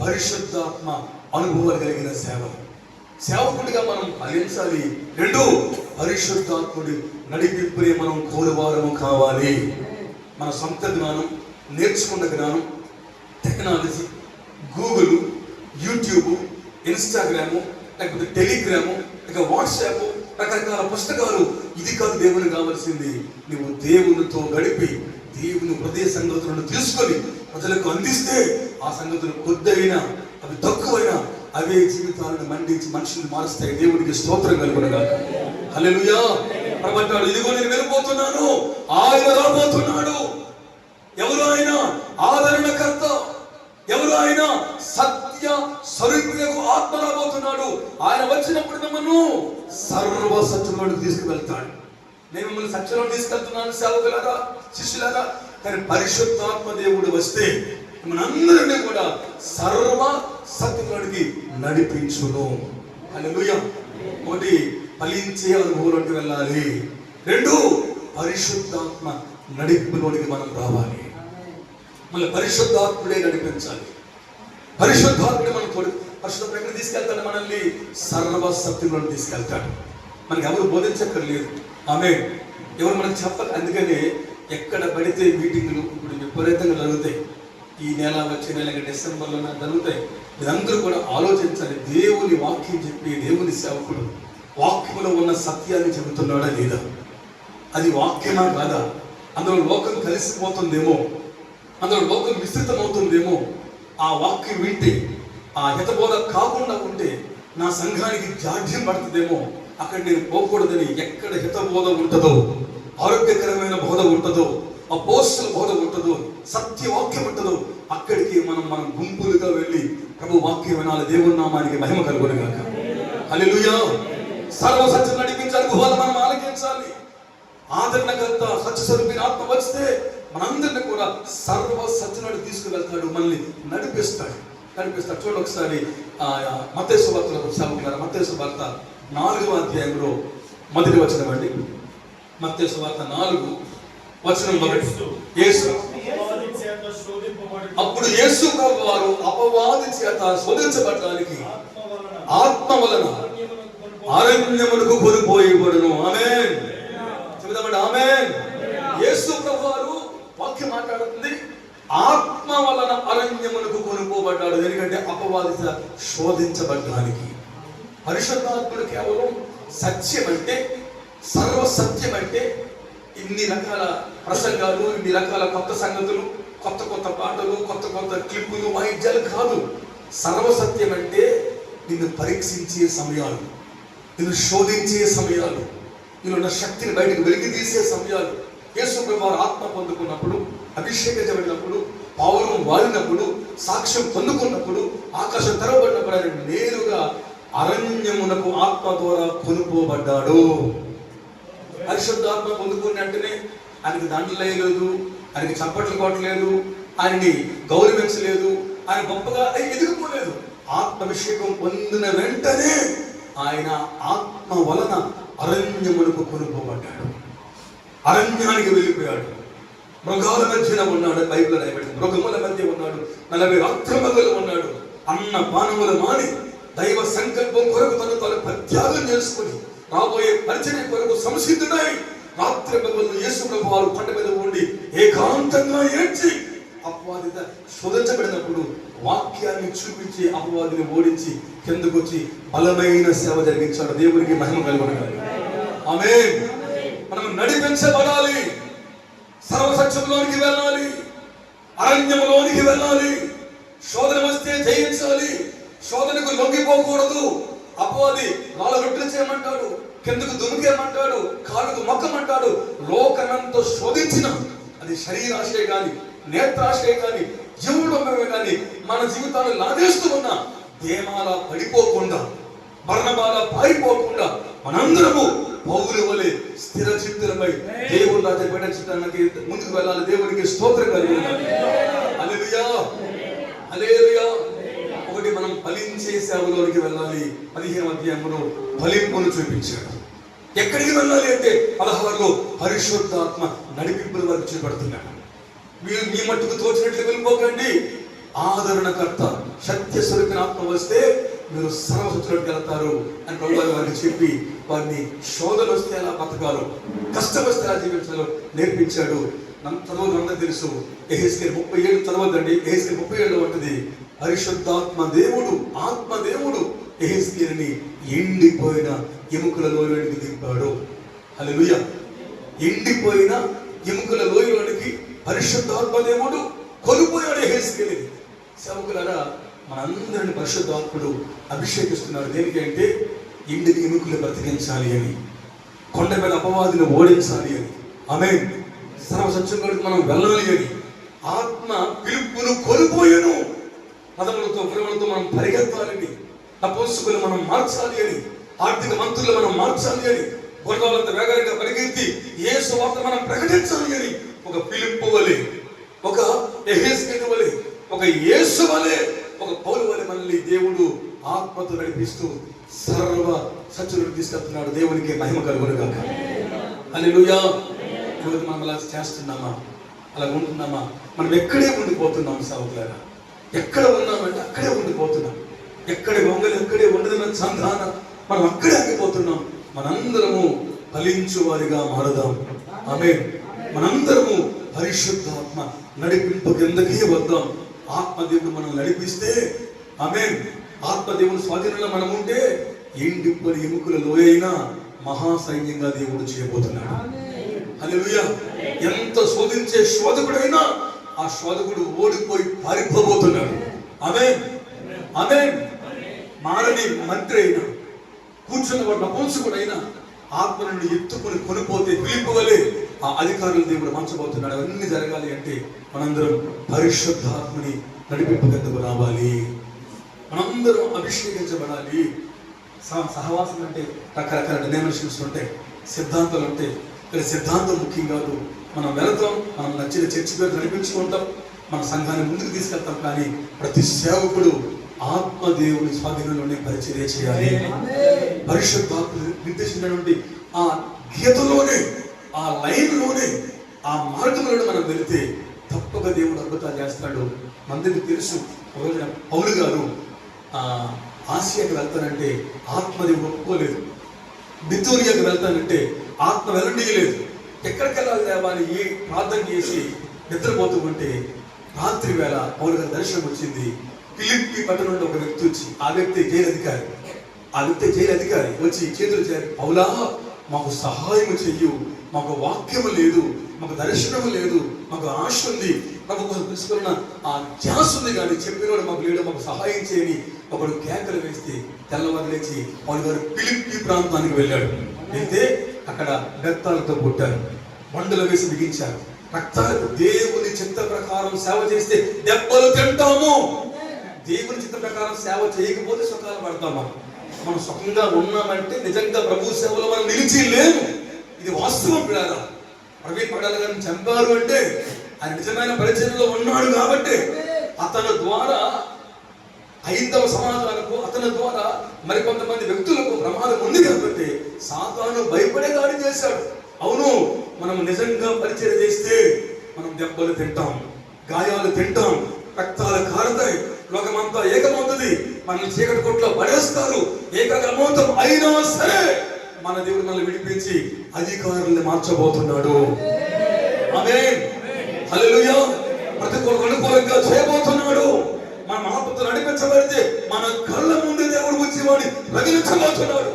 పరిశుద్ధాత్మ అనుభవాలు కలిగిన సేవలు. సేవకుడిగా మనం ఫలించాలి, రెండు పరిశుద్ధాత్ముడి నడిపింపునే మనం కోరువారము కావాలి. మన సొంత జ్ఞానం, నేర్చుకున్న జ్ఞానం, టెక్నాలజీ, గూగుల్, యూట్యూబ్, ఇన్స్టాగ్రాము, లేకపోతే టెలిగ్రాము, ఇక వాట్సాప్, రకరకాల పుస్తకాలు, ఇది కాదు దేవుని కావాల్సింది. నువ్వు దేవునితో గడిపి దేవుని హృదయ సంగతులను తీసుకొని ప్రజలకు అందిస్తే ఆ సంగతులు కొద్దైనా అవి తక్కువైనా అవే జీవితాలను మండించి మనుషుల్ని మారుస్తాయి. దేవునికి స్తోత్రం కలుగునుగాక. హల్లెలూయా. ప్రభువు, ఇదిగో నేను వెళ్ళిపోతున్నాను, ఆయన రాబోతున్నాడు. ఎవరు ఆయన? ఆదరణకర్త. ఎవరు ఆయన? సత్య స్వరూపులకు ఆత్మ రాబోతున్నాడు. ఆయన వచ్చినప్పుడు మిమ్మల్ని సర్వ సత్యంలోకి తీసుకువెళ్తాడు. నేను మిమ్మల్ని సత్యంలో తీసుకెళ్తున్నాను సేవకులారా, శిష్యులారా. కానీ పరిశుద్ధాత్మ దేవుడు వస్తే మనందరినీ కూడా సర్వ సత్యంలోకి నడిపించును. హల్లెలూయా. ఒకటి ఫలించే అనుభవంలోకి వెళ్ళాలి, రెండు పరిశుద్ధాత్మ నడిపులోనికి మనం రావాలి. మళ్ళీ పరిశుద్ధాత్ముడే నడిపించాలి. పరిశుద్ధాత్ముడే మనం పరిశుద్ధ ప్రకటన తీసుకెళ్తాడు, మనల్ని సర్వ సత్యంలో తీసుకెళ్తాడు. మనకి ఎవరు బోధించక్కర్లేదు. ఆమేన్. ఎవరు మనకు చెప్పాలి. అందుకనే ఎక్కడ పడితే మీటింగులు ఇప్పుడు విపరీతంగా జరుగుతాయి. ఈ నెల వచ్చే నెల డిసెంబర్లో జరుగుతాయి. మీరందరూ కూడా ఆలోచించాలి. దేవుని వాక్యం చెప్పి దేవుని సేవకుడు వాక్యంలో ఉన్న సత్యాన్ని చెబుతున్నాడా లేదా? అది వాక్యమా కాదా? అందులో లోకం కలిసిపోతుందేమో, అందులో లోకం విస్తృతం అవుతుందేమో. ఆ వాక్యం వింటే, ఆ హితబోధ కాకుండా ఉంటే నా సంఘానికి జాడ్యం పడుతుందేమో. అక్కడ నేను పోకూడదని, ఎక్కడ హితబోధ ఉంటుందో, ఆరోగ్యకరమైన బోధ ఉంటుందో, అపోస్తల బోధ ఉంటుందో, సత్యవాక్యం ఉంటుందో, అక్కడికి మనం గుంపులుగా వెళ్ళి ప్రభు వాక్యం వినాలి. దేవుని నామానికి మహిమ కలుగునుగాక. హల్లెలూయా. సర్వ సత్యం నడిపించే అనుభవాలు మనం ఆలకించాలి. ఆదరణకర్త సత్యస్వరూపిణి ఆత్మ వస్తే మనందరినీ కూడా సర్వ సత్యంలోకి తీసుకువెళ్తాడు, మనల్ని నడిపిస్తాడు. చూడండి ఒకసారి మత్తయి సువార్తలో సేవకులారా, మత్తయి సువార్త 4వ అధ్యాయంలో మొదటి వచనం అండి. మత్తయి సువార్త 4:1. యేసు అప్పుడు యేసు ప్రభువు వారు అపవాది చేత శోధించబడడానికి ఆత్మ వలన అరణ్యమునకు కొనిపోయబడును. ఆమేన్. చెబుదామండి ఆమేన్. యేసు ప్రభువు వారు వాక్యం మాట్లాడుతుంది, ఆత్మ వలన అరణ్యమునకు కొనిపోబడ్డాడు. ఎందుకంటే అపవాది చేత శోధించబడడానికి. పరిశుద్ధాత్ముడు కేవలం సత్యం అంటే, సర్వ సత్యం అంటే ఇన్ని రకాల ప్రసంగాలు, ఇన్ని రకాల కొత్త సంగతులు, కొత్త కొత్త పాటలు, కొత్త కొత్త క్లిప్పులు, వాయిద్యాలు కాదు. సర్వసత్యం అంటే నిన్ను పరీక్షించే సమయాలు, నిన్ను శోధించే సమయాలు, నీలో శక్తిని బయటకు వెలికి తీసే సమయాలు. యేసు ప్రభువు ఆత్మ పొందుకున్నప్పుడు, అభిషేకించబడినప్పుడు, పౌరం వాడినప్పుడు, సాక్ష్యం పొందుకున్నప్పుడు, ఆకాశం తెరవబడినప్పుడు ఆయన నేరుగా అరణ్యమునకు ఆత్మ ద్వారా కొనుక్కోబడ్డాడు. పరిశుద్ధాత్మ పొందుకున్న వెంటనే ఆయనకి దండలు వేయలేదు, ఆయనకి చప్పట్లు కొట్టలేదు, ఆయన్ని గౌరవించలేదు, ఆయన గొప్పగా ఎదుగుకోలేదు. ఆత్మాభిషేకం పొందిన వెంటనే ఆయన ఆత్మ వలన అరణ్యమునకు కొనుక్కోబడ్డాడు. అరణ్యానికి వెళ్ళిపోయాడు. మృగాల మధ్యన ఉన్నాడు. బైబిల్లో రాయబడింది, మృగముల మధ్య ఉన్నాడు. 40 రాత్రింబగళ్ళు ఉన్నాడు. అన్న పానములు మాని దైవ సంకల్పం కొరకు తను ప్రత్యాగం చేసుకుని రాబోయే పరిచర్య కొరకు సంసిద్ధుడై రాత్రింబగళ్ళు యేసు ప్రభువు వారు కొండ మీద ఉండి ఏకాంతంగా ఏడ్చి అపవాది శోధించబడినప్పుడు వాక్యాన్ని చూపించి అపవాదిని ఓడించి కిందకు వచ్చి బలమైన సేవ జరిగించాడు. దేవునికి మహిమ కలుగునుగాక. ఆమేన్. మనం నడిపించబడాలి, సర్వసత్యంలోనికి వెళ్ళాలి, అరణ్యంలోనికి వెళ్ళాలి. శోధన వస్తే జయించాలి, శోధనకు లొంగిపోకూడదు. అపవాది వాళ్ళ రొట్టెలు చేయమంటాడు, కిందకు దుమికేయమంటాడు, కాళ్ళకు మొక్కమంటాడు. లోకమంతా శోధించిన అది శరీరాశే కానీ, నేత్రాశే కానీ, జీవుడమే కానీ మన జీవితాలు లాగేస్తూ ఉన్న దేమాల పడిపోకుండా, మరణబాల పారిపోకుండా మనందరము పౌలు వలె స్థిర చిత్తులపై దేవుని రాజ్య పెట్టడానికి ముందుకు వెళ్ళాలి. దేవునికి స్తోత్రం కలుగునుగాక. హల్లెలూయా, హల్లెలూయా. మనం ఫలించే సేవలోనికి వెళ్ళాలి. 15వ అధ్యాయంలో ఫలింపును చూపించాడు. ఎక్కడికి వెళ్ళాలి అంటే 16లో పరిశుద్ధాత్మ నడిపింపుల వరకు చేపడుతున్నాడు. మీరు మీ మట్టుకు తోచినట్లు వెళ్ళిపోకండి, ఆదరణకర్త సత్య స్వరూపిన ఆత్మ వస్తే మీరు సర్వసత్తులకు వెళ్తారు అని ప్రభువు వారికి చెప్పి వారిని శోధన వస్తే ఎలా బతకాలో, కష్టం వస్తే ఎలా జీవించాలో నేర్పించాడు. చదవదు అందరూ తెలుసు. యెహెజ్కేలు 37 చదవద్దండి. యెహెజ్కేలు 37 ఉంటుంది, పరిశుద్ధాత్మ దేవుడు ఆత్మదేవుడు యెహెజ్కేలుని ఎండిపోయిన ఎముకల లోయలోనికి దింపాడు. హల్లెలూయా. ఎండిపోయిన ఎముకల లోయలోనికి పరిశుద్ధాత్మ దేవుడు కొలిపోయాడు యెహెజ్కేలుని. సేవకులారా, మనందరిని పరిశుద్ధాత్ముడు అభిషేకిస్తున్నాడు. దేనికి అంటే ఎండిన ఎముకలు బ్రతికించాలి అని, కొండ మీద అపవాదిని ఓడించాలి అని, ఆమేన్, సర్వసత్యంలోకి మనం వెళ్ళాలి అని. ఆత్మ పిలుపును కోల్పోయాను, పదములతో ప్రేమలతో మనం పరిగెత్తాలని, తపోసుకులు మనం మార్చాలి అని, ఆర్థిక మంత్రులు మనం మార్చాలి అని, గుర్రాలంత వేగంగా పరిగెత్తి యేసు వార్త మనం ప్రకటించాలి అని ఒక పిలుపు వలె, ఒక యెహెజ్కేలు వలె, ఒక యేసు వలె, ఒక పౌలు వలె మనల్ని దేవుడు ఆత్మతో నడిపిస్తూ సర్వ సత్యంలోకి తీసుకెళ్తున్నాడు. దేవునికి మహిమ కలుగును గాక. హల్లెలూయా. ఈరోజు మనం అలా చేస్తున్నామా? అలా ఉంటున్నామా? మనం ఎక్కడే ఉండిపోతున్నాం సేవకులారా. ఎక్కడ ఉన్నామంటే అక్కడే ఉండిపోతున్నాం. ఎక్కడ వంగలు ఎక్కడే ఉండదన్న సంధాన మనం అక్కడే ఆగిపోతున్నాం. మనందరము ఫలించు వారిగా మారదాం. ఆమేన్. మనందరము పరిశుద్ధాత్మ నడిపింపు కిందకే వద్దాం. ఆత్మదేవుడు మనం నడిపిస్తే, ఆమేన్, ఆత్మదేవుని స్వాధీనంలో మనం ఉంటే ఎండిపోయిన ఎముకల లోయైనా మహాసైన్యంగా దేవుడు చేయబోతున్నాడు. హల్లెలూయా. ఎంత శోధించే శోధకుడైనా ఆ శోధకుడు ఓడిపోయి పారిపోబోతున్నాడు. ఆమేన్, ఆమేన్. మారని మంత్రి అయినా, కూర్చున్న వాడు నపుంసకుడైనా ఆత్మ నుండి ఎత్తుకుని కొనిపోతే పిలుపు వలె ఆ అధికారులు దేవుడు మార్చబోతున్నాడు. అవన్నీ జరగాలి అంటే మనందరం పరిశుద్ధాత్మని నడిపింపు కిందకు రావాలి. మనందరం అభిషేకించబడాలి. సహవాసం అంటే రకరకాల డైమెన్షన్స్ ఉంటాయి, సిద్ధాంతాలు ఉంటాయి. ఇక్కడ సిద్ధాంతం ముఖ్యం కాదు. మనం వెళతాం, మనం నచ్చిన చర్చి పేరు నడిపించుకుంటాం, మన సంఘాన్ని ముందుకు తీసుకెళ్తాం. కానీ ప్రతి సేవకుడు ఆత్మదేవుని స్వాధీనంలోనే పరిచర్య చేయాలి. పరిశుద్ధాత్మ నిర్దేశించినటువంటి ఆ గీతలోనే, ఆ లైన్లోనే, ఆ మార్గంలోనే మనం వెళితే తప్పక దేవుడు అద్భుతాలు చేస్తాడు. మందికి తెలుసు, ఒక రోజున పౌలు గారు ఆసియాకి వెళ్తానంటే ఆత్మదేవుడు ఒప్పుకోలేదు. బితూనియాకి వెళ్తానంటే ఆత్మ వెళ్ళనీయలేదు. ఎక్కడికి వెళ్ళాలి దేవా అని ప్రార్థన చేసి నిద్రపోతూ ఉంటే రాత్రి వేళ పౌలు గారి దర్శనం వచ్చింది. ఫిలిప్పీ పట్టణం నుండి ఒక వ్యక్తి వచ్చి, ఆ వ్యక్తి జైలు అధికారి వచ్చి చేతులు చేరి, పౌలా మాకు సహాయం చెయ్యు, మాకు వాక్యము లేదు, మాకు దర్శనము లేదు, మాకు ఆశ ఉంది, మాకు తెలుసుకున్న ఆ ధ్యాస ఉంది, కానీ చెప్పినవాడు మాకు లేడు, మాకు సహాయం చేయని ఒకడు కేకలు వేస్తే తెల్లవారు లేచి పౌలు గారు ఫిలిప్పీ ప్రాంతానికి వెళ్ళాడు. వెళ్తే అక్కడ బెత్తాలతో కొట్టారు, మండులు వేసి బిగించారు, రక్తాలకు. దేవుని చిత్త ప్రకారం సేవ చేస్తే దెబ్బలు తింటాము. దేవుని చిత్త ప్రకారం సేవ చేయకపోతే సుఖాలు పడతామా? మనం సుఖంగా ఉన్నామంటే నిజంగా ప్రభు సేవలో మనం నిలిచి లేము. ఇది వాస్తవం. పిల్లరా, ప్రవీణ్ పడాల గారిని చంపారు అంటే ఆయన నిజమైన పరిచయంలో ఉన్నాడు కాబట్టి, అతని ద్వారా హైందవ సమాజాలకు, అతని ద్వారా మరికొంతమంది వ్యక్తులకు ప్రమాదం ఉంది కాబట్టి సాతాను భయపడే దాడి చేశాడు. అవును, మనం నిజంగా పరిచయం చేస్తే మనం దెబ్బలు తింటాం, గాయాలు తింటాం, రక్తాలు కారుతాయి, లోకమంతా ఏకమవుతుంది, మనల్ని చీకటి కొట్లో పడేస్తారు. ఏకగ్రమౌతం అయినా సరే మన దేవుడు మనల్ని విడిపించి అధికారుల్ని మార్చబోతున్నాడు. ఆమేన్, హల్లెలూయా. ప్రతికూలకు అనుకూలంగా చేయబోతున్నాడు. మన మహాపుత్రులు నడిపించబడితే మన కళ్ళ ముందే దేవుడు వచ్చి వాడిని రగిలించబోతున్నాడు,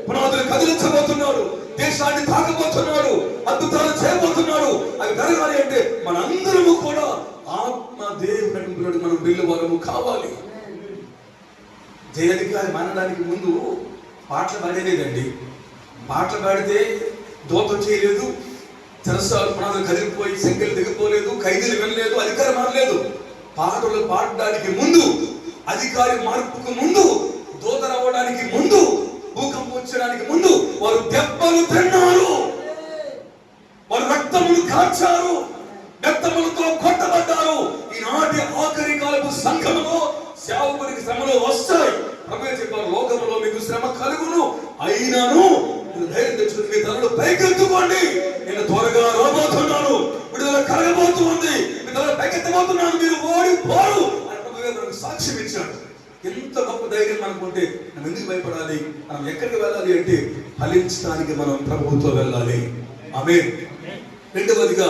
పునాదులు కదిలించబోతున్నాడు, దేశాన్ని తాకబోతున్నాడు, అద్భుతాలు చేయబోతున్నాడు. అవి జరగాలి అంటే మనందరము కూడా ఆత్మ దేవుడు నడిపినట్టు మనం బిల్లువారము కావాలి. జయధికారి మారడానికి ముందు పాటలు పాడేలేదండి. పాటలు పాడితే దోతం చేయలేదు, చెరసాలు పునాదులు కదిలిపోయి సంఖ్యలు దిగిపోలేదు, ఖైదీలు వెళ్ళలేదు, అధికారం మారలేదు. పాటలు పాడడానికి ముందు, అధికారి మార్పుకు ముందు, దూత రావడానికి ముందు, భూకంపం వచ్చడానికి ముందు వారు దెబ్బలు తిన్నారు, వారు రక్తములు కార్చారు, రక్తములతో కొట్టబడ్డారు. ఈనాటి ఆఖరి కాలపు సంఘములో సేవకునికి శ్రమలు వస్తాయి. ప్రభువే చెప్పారు, లోకములో మీకు శ్రమ కలుగును, అయినను ధైర్యం తెచ్చుకుని పైకెత్తుకోండి, నేను త్వరగా రాబోతున్నాను, విడుదల కలగబోతుంది, విడుదల పైకెత్తబోతున్నాను, మీరు ఓడిపోరు అని ప్రభువే మనకు సాక్ష్యం ఇచ్చాడు. ఎంత గొప్ప ధైర్యం మనకు ఉంటే మనం ఎందుకు భయపడాలి? మనం ఎక్కడికి వెళ్ళాలి అంటే ఫలించడానికి మనం ప్రభువుతో వెళ్ళాలి. ఆమేన్. రెండవదిగా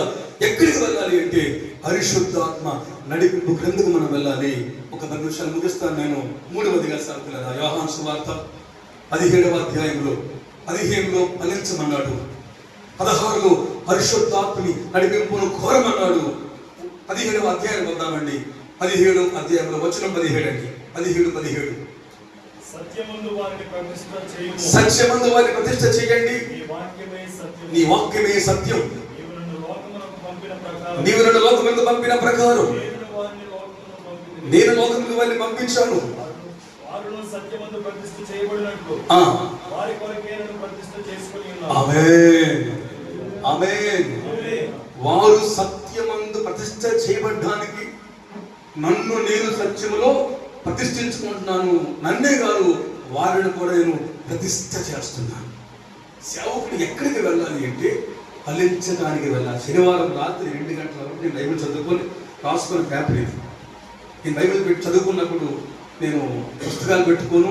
ఎక్కడికి వెళ్ళాలి అంటే పరిశుద్ధాత్మ నడిపింపు క్రిందకు మనం వెళ్ళాలి. ఒక 10 నిమిషాలు ముగిస్తాను నేను. మూడవదిగా సాగుతున్నదా యోహాను సువార్త 17వ అధ్యాయంలో 15లో ఫలించమన్నాడు, 16లో పరిశుద్ధాత్మని నడిపింపును కోరమన్నాడు. 17వ అధ్యాయం వద్దామండి. 17వ అధ్యాయంలో వచనం 17 అండి. 17 సత్యమందు వారిని ప్రతిష్ఠ చేయండి, నీ వాక్యమే సత్యం, నీవు నన్ను లోకమునకు పంపిన ప్రకారం నేను లోకమునకు వారిని పంపించాను. ఆమేన్, ఆమేన్. వారు సత్యమందు ప్రతిష్ఠ చేయబడ్డానికి నన్ను నేను సత్యములో ప్రతిష్ఠించుకుంటున్నాను. నన్నే కాదు, వారిని కూడా నేను ప్రతిష్ఠ చేస్తున్నాను. సేవకుడు ఎక్కడికి వెళ్ళాలి అంటే ఫలించడానికి వెళ్ళాలి. శనివారం రాత్రి 2 గంటల వరకు నేను బైబిల్ చదువుకొని రాసుకున్న పేపర్ ఇది. నేను బైబిల్ పెట్టి చదువుకున్నప్పుడు నేను పుస్తకాలు పెట్టుకోను,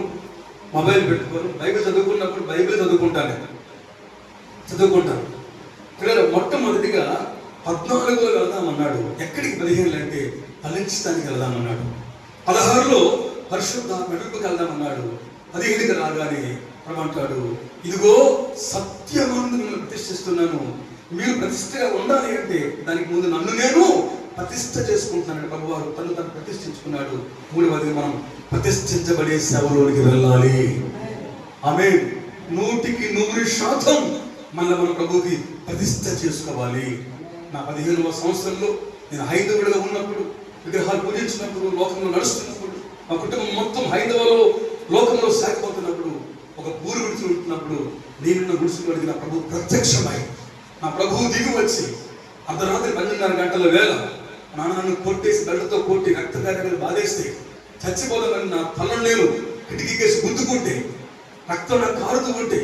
మొబైల్ పెట్టుకోను. బైబిల్ చదువుకున్నప్పుడు బైబిల్ చదువుకుంటాను. ఇక్కడ మొట్టమొదటిగా 14లో వెళ్దామన్నాడు. ఎక్కడికి 15 అంటే ఫలించడానికి వెళ్దామన్నాడు. 16లో పరిశుద్ధాత్మ నడిపింపుకి వెళ్దామన్నాడు. 15కి రాగానే అంటాడు, ఇదిగో సత్యమందు నేను ప్రతిష్ఠిస్తున్నాను, మీరు ప్రతిష్టగా ఉండాలి అంటే దానికి ముందు నన్ను నేను ప్రతిష్ఠ చేసుకుంటున్నాను. ప్రభువారు తను ప్రతిష్ఠించుకున్నాడు. మూడవది మనం ప్రతిష్ఠించబడే సేవలోనికి వెళ్ళాలి. ఆమేన్. 100% మళ్ళీ మన ప్రభువుకి ప్రతిష్ఠ చేసుకోవాలి. నా 15వ సంవత్సరంలో నేను హైందవుడిగా ఉన్నప్పుడు, విగ్రహాలు పూజించినప్పుడు, లోకంలో నడుస్తున్నప్పుడు, మా కుటుంబం మొత్తం హైందవలో లోకంలో సాగిపోతున్నప్పుడు, ఒక ఊరు విడిచి ఉంటున్నప్పుడు నేనున్న గుడిసులు అడిగిన ప్రభు ప్రత్యక్షమై నా ప్రభువు దిగి వచ్చి అర్ధరాత్రి 12:30 గంటల వేళ నాన్నను కొట్టేసి బెల్లతో కొట్టి రక్తకార్యాలు బాధేస్తే చచ్చిపోదామని నా తలను నేను కిటికీకేసి గుద్దుకుంటే రక్తం నాకు కారుతూ ఉంటే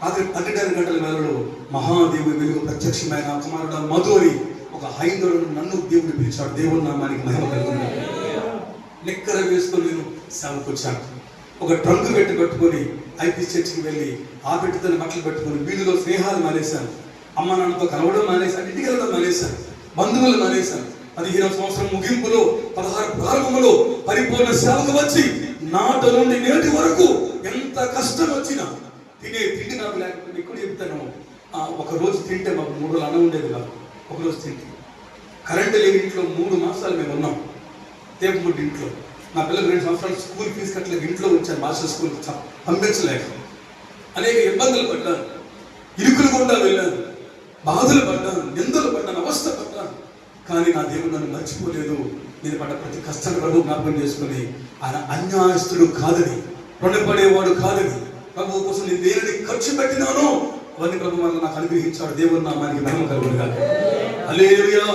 రాత్రి 12:30 గంటల వేళలో మహాదేవుడి వెలుగు ప్రత్యక్షమైన కుమారుడు మధురి ఒక హైందవుడు నన్ను దేవుడు పిలిచాడు. దేవుడు నామానికి మహిమ కలుగును. నిక్కర వేసుకొని నేను సేవకు వచ్చాను. ఒక ట్రంక్ పెట్టుకొని ఐపీ చర్చికి వెళ్ళి ఆ పెట్టితో బట్టలు పెట్టుకొని వీధిలో స్నేహాలు మానేశాను. అమ్మ నాన్నతో కలవడం మానేశాను, ఇంటికి వెళ్ళడం మానేశాను, బంధువులు మానేశాను. 15వ సంవత్సరం ముగింపులో 16 ప్రారంభంలో పరిపూర్ణ సేవకు వచ్చి నాట నుండి నేటి వరకు ఎంత కష్టం వచ్చినా తినే తిండి నాకు లేకపోతే ఎక్కువ చెప్తాను. ఒక రోజు తింటే మాకు 3 రోజులు అన్నం ఉండేది కాదు. ఒక రోజు తింటే కరెంటు లేని ఇంట్లో 3 మాసాలు మేము ఉన్నాం. తేపుముడ్డి ఇంట్లో నా పిల్లలు 2 సంవత్సరాలు స్కూల్ ఫీజు కట్టలేదు. ఇంట్లో వచ్చాను, మాస్టర్ స్కూల్ పంపించలేక అనేక ఇబ్బందులు పడ్డాను, ఇరుకులు గుండా వెళ్ళాను, బాధలు పడ్డాను, నిందలు పడ్డాను, అవస్థ పడ్డాను. కానీ నా దేవుడు నన్ను మర్చిపోలేదు. నేను పడ్డ ప్రతి కష్టాన్ని ప్రభు జ్ఞాపకం చేసుకుని ఆయన అన్యాయస్తుడు కాదని, రుణపడేవాడు కాదని, ప్రభు కోసం నేను దేనిని ఖర్చు పెట్టినానో అవన్నీ ప్రభు వల్ల నాకు అనుగ్రహించాడు. దేవుడు నామానికి మహిమ కలుగును గాక. హల్లెలూయా.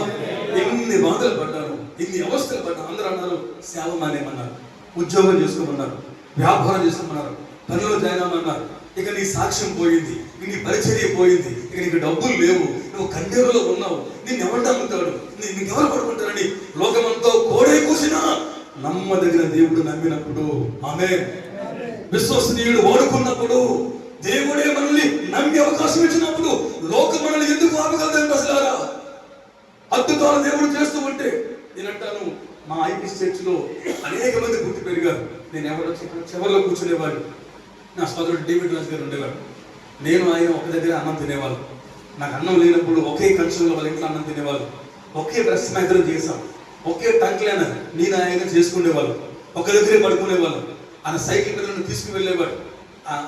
ఎన్ని బాధలు పడ్డాను, ఎన్ని అవస్థలు పడ్డాను. అందరూ అన్నారు సేవ మానేమన్నారు, ఉద్యోగం చేసుకోమన్నారు, వ్యాపారం చేసుకోమన్నారు, పనిలో జాయిన్ అవ్వమన్నారు. ఇక నీ సాక్ష్యం పోయింది, నీ పరిచర్య పోయింది, ఇక నీకు డబ్బులు లేవు, నువ్వు కండేరులో ఉన్నావు, నిన్ను ఎవరు నమ్ముతాడు, నీకెవరు పడుకుంటారని లోకమంతా కోడే కూసినా నమ్మదగిన దేవుడు నమ్మినప్పుడు, ఆమేన్, విశ్వసనీయుడు వాడుకున్నప్పుడు, దేవుడే మనల్ని నమ్మి అవకాశం ఇచ్చినప్పుడు లోకం మనల్ని ఎందుకు ఆపగలదని ప్రజలారా అద్భుతాలు దేవుడు చేస్తూ ఉంటే నేనంటాను. మా ఐపీ చర్చిలో అనేక మంది పుట్టి పెరిగారు. నేను ఎవరో చివరిలో కూర్చునేవాడు. నా సోదరుడు డేవిడ్ రాజు గారు ఉండేవాడు. నేను ఆయన ఒక దగ్గర అన్నం తినేవాళ్ళు. నాకు అన్నం లేనప్పుడు ఒకే కన్షన్లో వాళ్ళ ఇంట్లో అన్నం తినేవాళ్ళు. ఒకే బ్రష్ మేకలు చేసాం, ఒకే టంక్లైన నేను ఆయన చేసుకునేవాళ్ళు, ఒక దగ్గరే పడుకునేవాళ్ళు. ఆయన సైకిల్ మీద నన్ను తీసుకువెళ్ళేవాడు.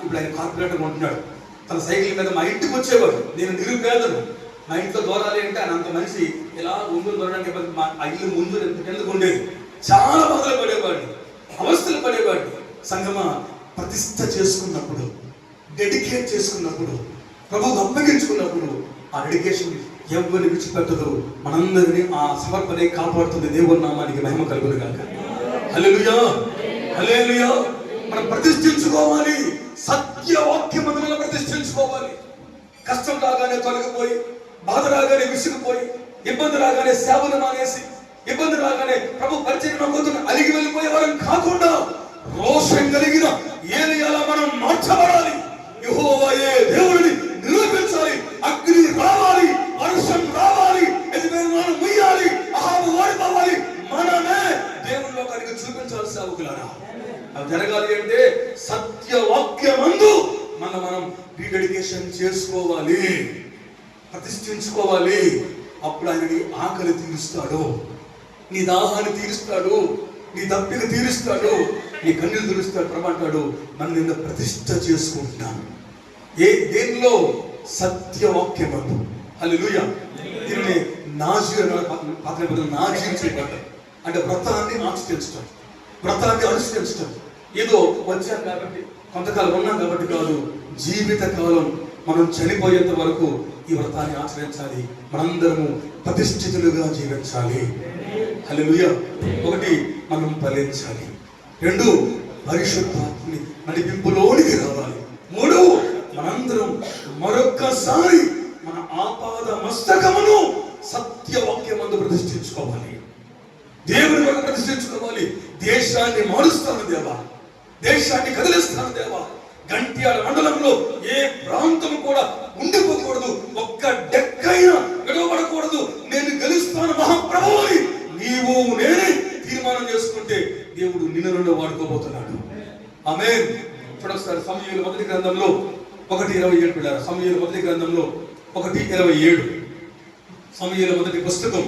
ఇప్పుడు ఆయన కార్పొరేటర్ ఉంటున్నాడు. తన సైకిల్ మీద మా ఇంటికి వచ్చేవాడు. నేను నిరుపేదను, మా ఇంట్లో దూరాలి అంటే ఆయన అంత మనిషి ఇలా ముందు దూరడానికి మా ఇల్లు ముందు ఎందుకు ఉండేది. చాలా బాధలు పడేవాడిని, అవస్థలు పడేవాడిని. సంగమా ప్రతిష్ఠ చేసుకున్నప్పుడు, డెడికేట్ చేసుకున్నప్పుడు, ప్రభువుకు అప్పగించుకున్నప్పుడు ఆ డెడికేషన్ ఎవరిని విడిచిపెట్టదు. మనందరినీ ఆ సమర్పణే కాపాడుతుంది. దేవుని నామానికి మహిమ కలుగును గాక. హల్లెలూయా, హల్లెలూయా. మనం ప్రతిష్ఠించుకోవాలి, సత్యవాక్యం మనల్ని ప్రతిష్ఠించుకోవాలి. కష్టం రాగానే తొలగిపోయి, బాధ రాగానే విసిగిపోయి, ఇబ్బంది రాగానే సేవలు మానేసి, ఇబ్బంది రాగానే ప్రభు పరిచయం పొందుకుని అలిగి వెళ్ళిపోయే వారం కాకుండా రోషం కలిగిన ఏలియాలా మనం మార్చబడాలి. యెహోవాయే దేవుడిని నిరూపించాలి. అగ్ని రావాలి, వర్షం రావాలి, యజమానులను ముయ్యాలి, అహాబు ఓడిపోవాలి. మనమే దేవుని లోకానికి చూపించాలి. సేవకులారా, అవి జరగాలి అంటే సత్యవాక్యమందు మనం రీడెడికేషన్ చేసుకోవాలి, ప్రతిష్ఠించుకోవాలి. అప్పుడు ఆయన నీ ఆకలి తీరుస్తాడు, నీ దాహాన్ని తీరుస్తాడు, నీ దప్పిక తీరుస్తాడు, నీ కన్నీళ్ళు తీరుస్తాడు. ప్రభు అంటాడు, నన్ను నిన్ను ప్రతిష్ఠ చేసుకుంటున్నాను. దేనిలో? సత్యవాక్యమందు. హల్లెలూయా. దీన్ని నాజీరు చేయబడ్డాడు అంటే వ్రతాన్ని ఆచరించడం, వ్రతాన్ని అనుసరించడం. ఏదో వచ్చాం కాబట్టి, కొంతకాలం ఉన్నాం కాబట్టి కాదు, జీవిత కాలం మనం చనిపోయేంత వరకు ఈ వ్రతాన్ని ఆచరించాలి. మనందరము ప్రతిష్ఠితులుగా జీవించాలి. హల్లెలూయా. ఒకటి, మనం ఫలించాలి. రెండు, పరిశుద్ధాత్మని నడిపింపులోనికి రావాలి. మూడు, మనందరం మరొక్కసారి మన ఆపాద మస్తకమును సత్యవాక్యమందు ప్రతిష్ఠించుకోవాలి. దేవుని వల్ల ప్రతిష్ఠించుకోవాలి. దేశాన్ని మారుస్తాను దేవా, దేశాన్ని కదిలిస్తాను దేవా. గంట్యాల మండలంలో ఏ ప్రాంతం కూడా ఉండిపోకూడదు, ఒక్క డెక్కైనా విడవబడకూడదు. నేను గెలుస్తాను మహాప్రభు అని నీవు నేనే తీర్మానం చేసుకుంటే దేవుడు నిన్ను వాడుకోబోతున్నాడు. ఆమేన్. చూడొకసారి సమూయేలు మొదటి గ్రంథంలో 1:27 పిల్లలు. సమూయేలు మొదటి గ్రంథంలో 1:27. సమూయేలు మొదటి పుస్తకం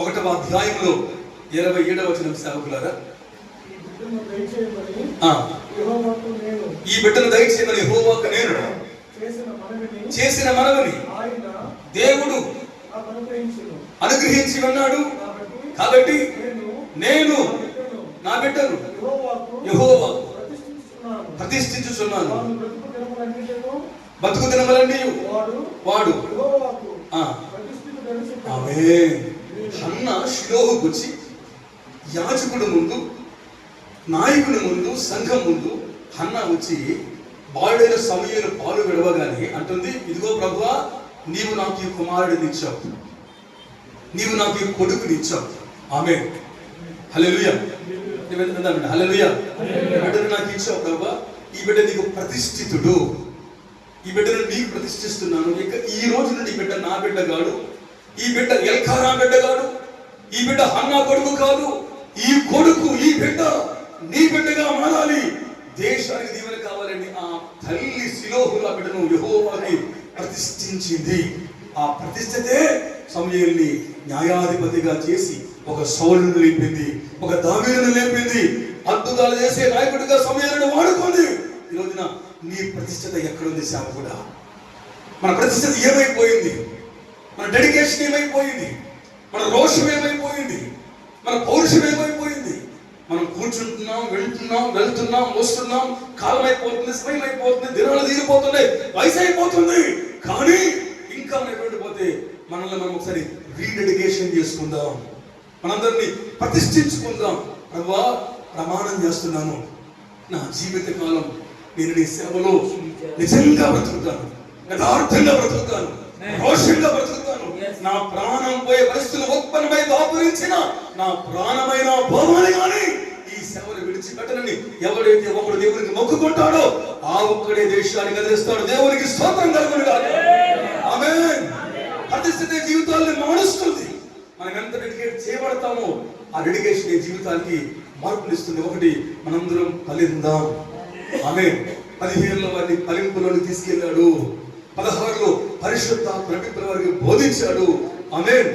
1వ అధ్యాయంలో 27వ వచనం. సేవకులారా, ఈ బిడ్డను దయచేయమని యెహోవాకు నేను చేసిన మనవిని దేవుడు అనుగ్రహించి ఉన్నాడు. కాబట్టి నేను నా బిడ్డను యెహోవాకు ప్రతిష్ఠించుచున్నాను. బతుకు దినములన్నీ వాడు. ఆమేన్. హన్నా షిలోహుకు వచ్చి యాజకుడి ముందు, నాయకుని ముందు, సంఘం ముందు హన్నా వచ్చి బాలుడైన సమూయేలు పాలు విడవగానే అంటుంది, ఇదిగో ప్రభువా, నీవు నాకు ఈ కుమారుడిని ఇచ్చావు, నీవు నాకు ఈ కొడుకుని ఇచ్చావు. ఆమేన్. హల్లెలూయా. హల్లెలూయా. బిడ్డను నాకు ఇచ్చావు ప్రభువా, ఈ బిడ్డ నీకు ప్రతిష్ఠితుడు, ఈ బిడ్డను నీకు ప్రతిష్ఠిస్తున్నాను. ఇక ఈ రోజు నుండి ఈ బిడ్డ నా బిడ్డ కాదు, ఈ బిడ్డ ఎల్కానా బిడ్డ కాదు, ఈ బిడ్డ హన్నా కొడుకు కాదు, ఈ కొడుకు, ఈ బిడ్డ నీ బిడ్డగా మారాలి. దేశానికి దీవెన కావాలని ఆ తల్లి షిలోహులో ఆ బిడ్డను యెహోవాకి ప్రతిష్ఠించింది. ఆ ప్రతిష్ఠతే సమూయేలుని న్యాయాధిపతిగా చేసి ఒక సౌలును లేపింది, ఒక దావీదును లేపింది. అద్భుతాలు చేసే నాయకుడిగా సమూయేలును వాడుకుంది. ఈ రోజున నీ ప్రతిష్ఠత ఎక్కడుంది సేవకుడా? మన ప్రతిష్ఠత ఏమైపోయింది? మన డెడికేషన్ ఏమైపోయింది? మన రోషం ఏమైపోయింది? మన పౌరుషం ఏమైపోయింది? మనం కూర్చుంటున్నాం, వింటున్నాం, వెళ్తున్నాం, వస్తున్నాం, కాలం అయిపోతుంది, సమయం అయిపోతుంది, దినాలు తీరిపోతున్నాయి, వయసు అయిపోతుంది. కానీ ఇంకా మనం పోతే మనల్ని మనం ఒకసారి రీడెడికేషన్ చేసుకుందాం, మనందరినీ ప్రతిష్ఠించుకుందాం. ప్రభువా, ప్రమాణం చేస్తున్నాను, నా జీవిత కాలం నేను నీ సేవలో నిజంగా బ్రతుకుతాను, యథార్థంగా బ్రతుకుతాను, రోషంగా బ్రతుకుతాను. నా ప్రాణం పోయే పరిస్థితులు ఉత్పన్నమై దాపురించిన నా ప్రాణమైన భోమాని కానీ ఈ సేవను విడిచిపెట్టనని ఎవడైతే ఒకడు దేవునికి మొక్కుకుంటాడో ఆ ఒక్కడే దేశాన్ని కదిలిస్తాడు. దేవునికి స్తోత్రం కలుగును గాక. ఆమేన్. ప్రతిష్ఠిత జీవితాలను మారుస్తుంది. మనం ఎంత డెడికేట్ చేయబడతామో ఆ డెడికేషన్ జీవితానికి మార్పునిస్తుంది. ఒకటి, మనందరం ఫలిందాం. ఆమేన్. 15లో వారిని ఫలింపులోని తీసుకెళ్లాడు, 16లో పరిశుద్ధాత్మ నడిపింపుల వారికి బోధించాడు. ఆమేన్.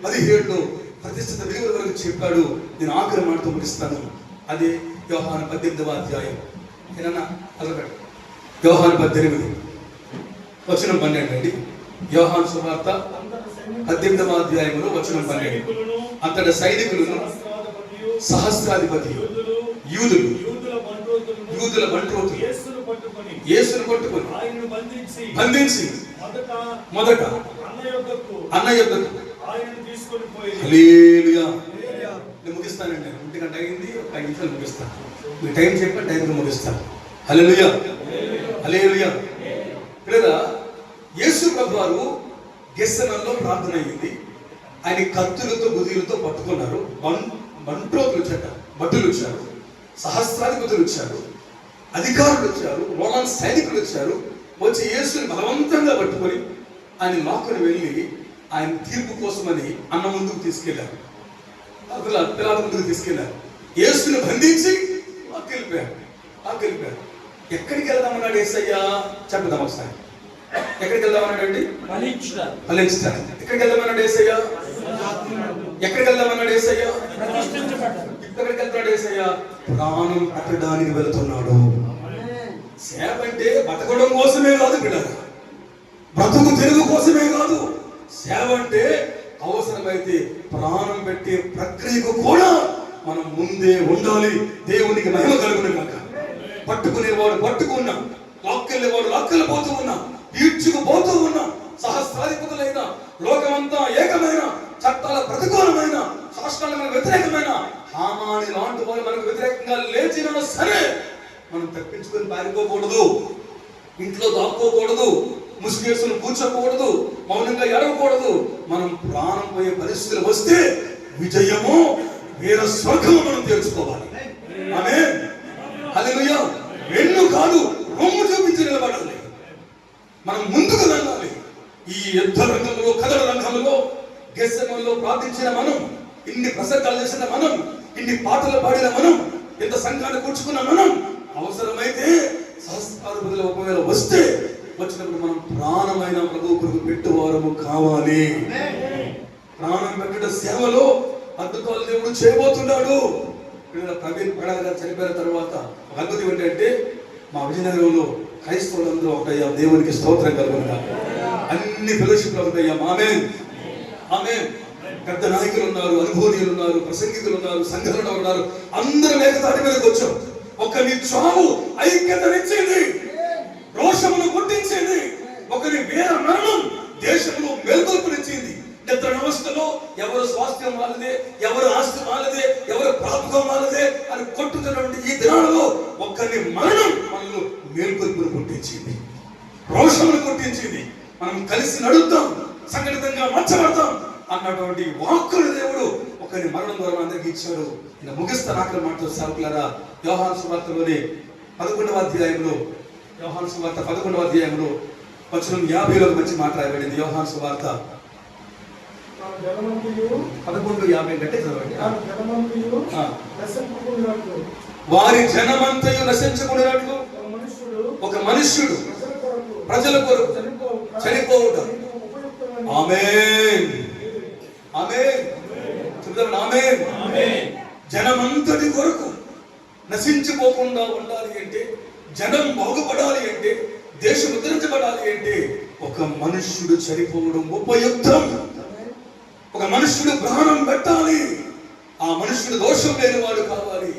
17లో ప్రతిష్ఠిత విలువల వరకు చెప్పాడు. నేను ఆఖరి మాటతో ముగిస్తాను. అదే యోహాను 18వ అధ్యాయం. యోహాను 18 వచనం 12 అండి. యోహాను సువార్త 18వ అధ్యాయంలో వచనం 12. అంతటి సైనికులను, సహస్రాధిపతి యూదులు, యూదుల బంట్రోతులు యేసును పట్టుకొని బంధించి మొదట అన్న యొద్దకు హల్లెలూయా. నేను ముగిస్తానండి, 1 గంట అయింది, 5 నిమిషాలు ముగిస్తాను. మీ టైం చెప్పండి, టైంలో ముగిస్తాను. హల్లెలూయా, హల్లెలూయా. లేదా వారు గెస్సెమనెలో ప్రార్థన అయ్యింది. ఆయన కత్తులతో గుదిలతో పట్టుకున్నారు. బంట్రోతులు వచ్చాట, భటులు వచ్చారు, సహస్రాధిపతులు వచ్చారు, అధికారులు వచ్చారు, రోమన్ సైనికులు వచ్చారు. వచ్చి యేసుని బలవంతంగా పట్టుకొని ఆయన లాక్కుని వెళ్ళి ఆయన తీర్పు కోసమని అన్న ముందుకు తీసుకెళ్లారు, పిల్లల ముందుకు తీసుకెళ్లారు. యేసుని బంధించి లాక్కెళ్ళిపోయారు. ఎక్కడికి వెళ్దామన్నాడు యేసయ్య? చెప్దాం ఒకసారి. ఎక్కడికి వెళ్దామన్నాడు అండి? ఫలించడానికి. ఎక్కడికి వెళ్దామన్నాడు యేసయ్య? ఎక్కడికి వెళ్దామన్నాడు యేసయ్య? ఎక్కడికి వెళ్తున్నాడు యేసయ్య? ప్రాణం పెట్టడానికి వెళ్తున్నాడు. సేవ అంటే బతకడం కోసమే కాదు బిడ్డగా, బ్రతుకు తెరుగు కోసమే కాదు. సేవ అంటే అవసరమైతే ప్రాణం పెట్టే ప్రక్రియకు కూడా మనం ముందే ఉండాలి. దేవునికి మహిమ కలుగును కాక. పట్టుకునేవాడు పట్టుకున్నా, లాక్కెళ్ళేవాడు లాక్కెళ్ళిపోతూ ఉన్నా, ఈడ్చుకుపోతూ ఉన్నా, సహస్రాధిపతులైన లోకమంతా ఏకమైన చట్టాల ప్రతికూలమైన శాస్త్రాలకు వ్యతిరేకమైన హామాని లాంటి వాళ్ళు మనకు వ్యతిరేకంగా లేచినా సరే మనం తప్పించుకొని పారిపోకూడదు, ఇంట్లో దాక్కోకూడదు, ముసుగేసులు కూర్చోకూడదు, మౌనంగా ఎడవకూడదు. మనం ప్రాణం పోయే పరిస్థితులు వస్తే విజయము వీర స్వర్గము మనం తెలుసుకోవాలి. ఆమేన్, హల్లెలూయా. వెన్ను కాదు, రొమ్ము చూపించి నిలబడాలి. మనం ముందుకు వెళ్ళాలి. ఈ యుద్ధ రంగంలో, కథల రంగంలో, గెస్సెమనెలో ప్రార్థించిన మనం, ఇన్ని ప్రసంగాలు చేసిన మనం, ఇన్ని పాటలు పాడిన మనం, ఇంత సంఘాన్ని కూర్చుకున్న మనం, అవసరమైతే సహస్రాధిపతులు ఒకవేళ వస్తే వచ్చినప్పుడు మనం ప్రాణమైన ప్రభువు కొరకు పెట్టువారము కావాలి. ప్రాణం పెట్టిన సేవలో అద్భుతాలు దేవుడు చేయబోతున్నాడు. ప్రవీణ్ పడాల గారు చనిపోయిన తర్వాత ఒక అద్భుతం ఏంటంటే, మా విజయనగరంలో క్రైస్తవులందరూ ఒకటయ్యా. దేవునికి స్తోత్రం కలుగునుగా. అన్ని ఫెలోషిప్లు ఒకటయ్యా. ఆమేన్, ఆమేన్. పెద్ద నాయకులు ఉన్నారు, అనుభవీయులు ఉన్నారు, ప్రసంగికులు ఉన్నారు, సంఘాలు ఉన్నారు. అందరూ ఏకతాటి మీదకి వచ్చాం. ఒకరి చావు ఐక్యతనిచ్చింది, రోషమును పుట్టించింది. ఒకరి వీర మరణం దేశంలో మేల్కొల్పునిచ్చింది. నిద్ర వ్యవస్థలో ఎవరు స్వాస్థ్యం వాళ్ళదే, ఎవరు ఆస్తి వాళ్ళదే, ఎవరు ప్రాపకం వాళ్ళదే అని కొట్టుతున్నటువంటి ఈ దినాలలో ఒక్కరి మరణం మనలో మేల్కొల్పును పుట్టించింది, రోషమును పుట్టించింది. మనం కలిసి నడుద్దాం, సంఘటితంగా మచ్చబడతాం అన్నటువంటి వాక్కులు దేవుడు ఒకరి మరణం ద్వారా అందరికి ఇచ్చాడు. ఇలా ముగిస్తాను ఆఖరి మాటతో సాగులారా. యోహాను సువార్తలోనే 11వ అధ్యాయంలో, యోహాను సువార్త 11వ అధ్యాయంలో వచనం 50లో మంచి మాట రాయబడింది. యోహాను సువార్త 11:50 కంటే చదవండి. వారి జనమంతయు నశించుకునేటట్లు ఒక మనుష్యుడు ప్రజల కొరకు చనిపోవుట. ఆమేన్, ఆమేన్, చెప్తాను. ఆమేన్, ఆమేన్. జనమంతటి కొరకు నశించిపోకుండా ఉండాలి అంటే, జనం బాగుపడాలి అంటే, దేశం ఉద్ధరించబడాలి అంటే ఒక మనుష్యుడు చనిపోవడం ఉపయుక్తం. ఒక మనుష్యుడు ప్రాణం పెట్టాలి. ఆ మనుష్యుడు దోషం లేని వాడు కావాలి,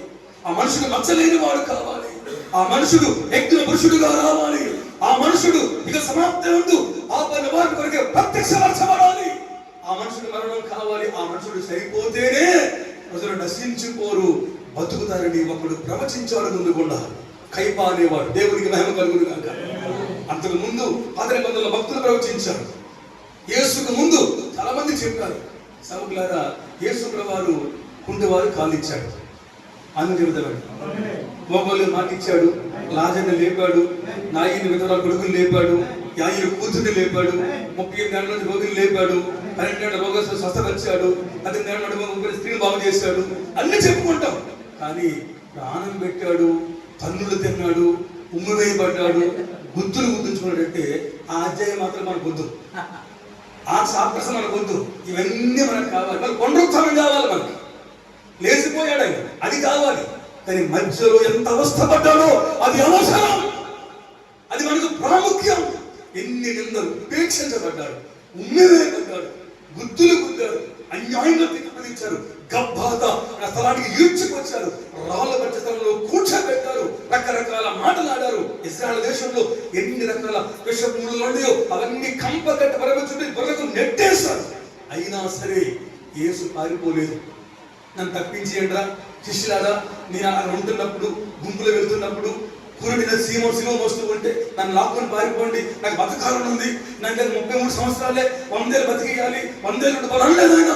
ఆ మనుషుడు మచ్చలేని వాడు కావాలి, ఆ మనుషుడు యజ్ఞ పురుషుడుగా రావాలి, ఆ మనుషుడు ఇక సమాప్తి పాప నివారణ కొరకే ప్రత్యక్షపరచబడాలి. ఆ మనుషుడు మరణం కావాలి. ఆ మనుషుడు చనిపోతేనే ప్రజలు నశించిపోరు, బతుకుతారని ఒకడు ప్రవచించాడు ముందుకుండా. కైపా అనేవాడు. దేవునికి మహిమ కలుగును గాక. అంతకు ముందు పాత నిబంధనలో భక్తులు ప్రవచించారు. యేసుకు ముందు చాలా మంది చెప్పారు. సభకులారా, యేసు ప్రభువారు కుంటివారు కాళ్ళు ఇచ్చాడు, అన్నం చెబుతాడు, మోగోళ్ళు మాట ఇచ్చాడు, లాజర్ని లేపాడు, నాయని విధవరాల కొడుకులు లేపాడు, యాయిరు కూతుర్ని లేపాడు, 38 ఏళ్ళ నుంచి రోగులు లేపాడు, 12 ఏళ్ళ రోగస్తులు స్వస్థపరిచాడు, 18 ఏళ్ళ నుండి 30 స్త్రీలు బాగు చేశాడు. అన్ని చెప్పుకుంటాం. కానీ ప్రాణం పెట్టాడు, తన్నులు తిన్నాడు, ఉమ్ము వేయబడ్డాడు, గుద్దులు గుర్తుంచుకున్నాడంటే ఆ అధ్యాయం మాత్రం మనకు వద్దు, ఆ సాప్రసం మనకు వద్దు. ఇవన్నీ మనకు కావాలి. మనకు పునరుత్థానం కావాలి, మనకి లేచిపోయాడు ఆయన, అది కావాలి. కానీ మధ్యలో ఎంత అవస్థపడ్డాడో అది అవసరం, అది మనకు ప్రాముఖ్యం. ఎన్ని నిందలు, ఉపేక్షించబడ్డాడు, ఉమ్మివేయబడ్డాడు, గుద్దులు గుద్దారు, అన్యాయంగా తిప్పించారు, గబ్బాత స్థలానికి ఈడ్చుకొచ్చారు, రాళ్ళ మధ్య స్థలంలో కూర్చోబెట్టారు, రకరకాల మాటలాడారు. ఇశ్రాయేలు దేశంలో ఎన్ని రకాల విషములు ఉన్నాయో అవన్నీ కంపకట్ట పరమచుండి బొరకు నెట్టేశారు. అయినా సరే యేసు పారిపోలేదు. నన్ను తప్పించేయండిరా శిష్యులారా, నేను అక్కడ ఉంటున్నప్పుడు, గుంపులో వెళ్తున్నప్పుడు కురుడిన సిలువ మోస్తూ ఉంటే నన్ను లాక్కొని పారిపోండి, నాకు బతకాలని ఉంది, నాకు 33 సంవత్సరాలే, 100 ఏళ్ళు బతికేయాలి, 100 ఏళ్ళు అనలేదు ఆయన.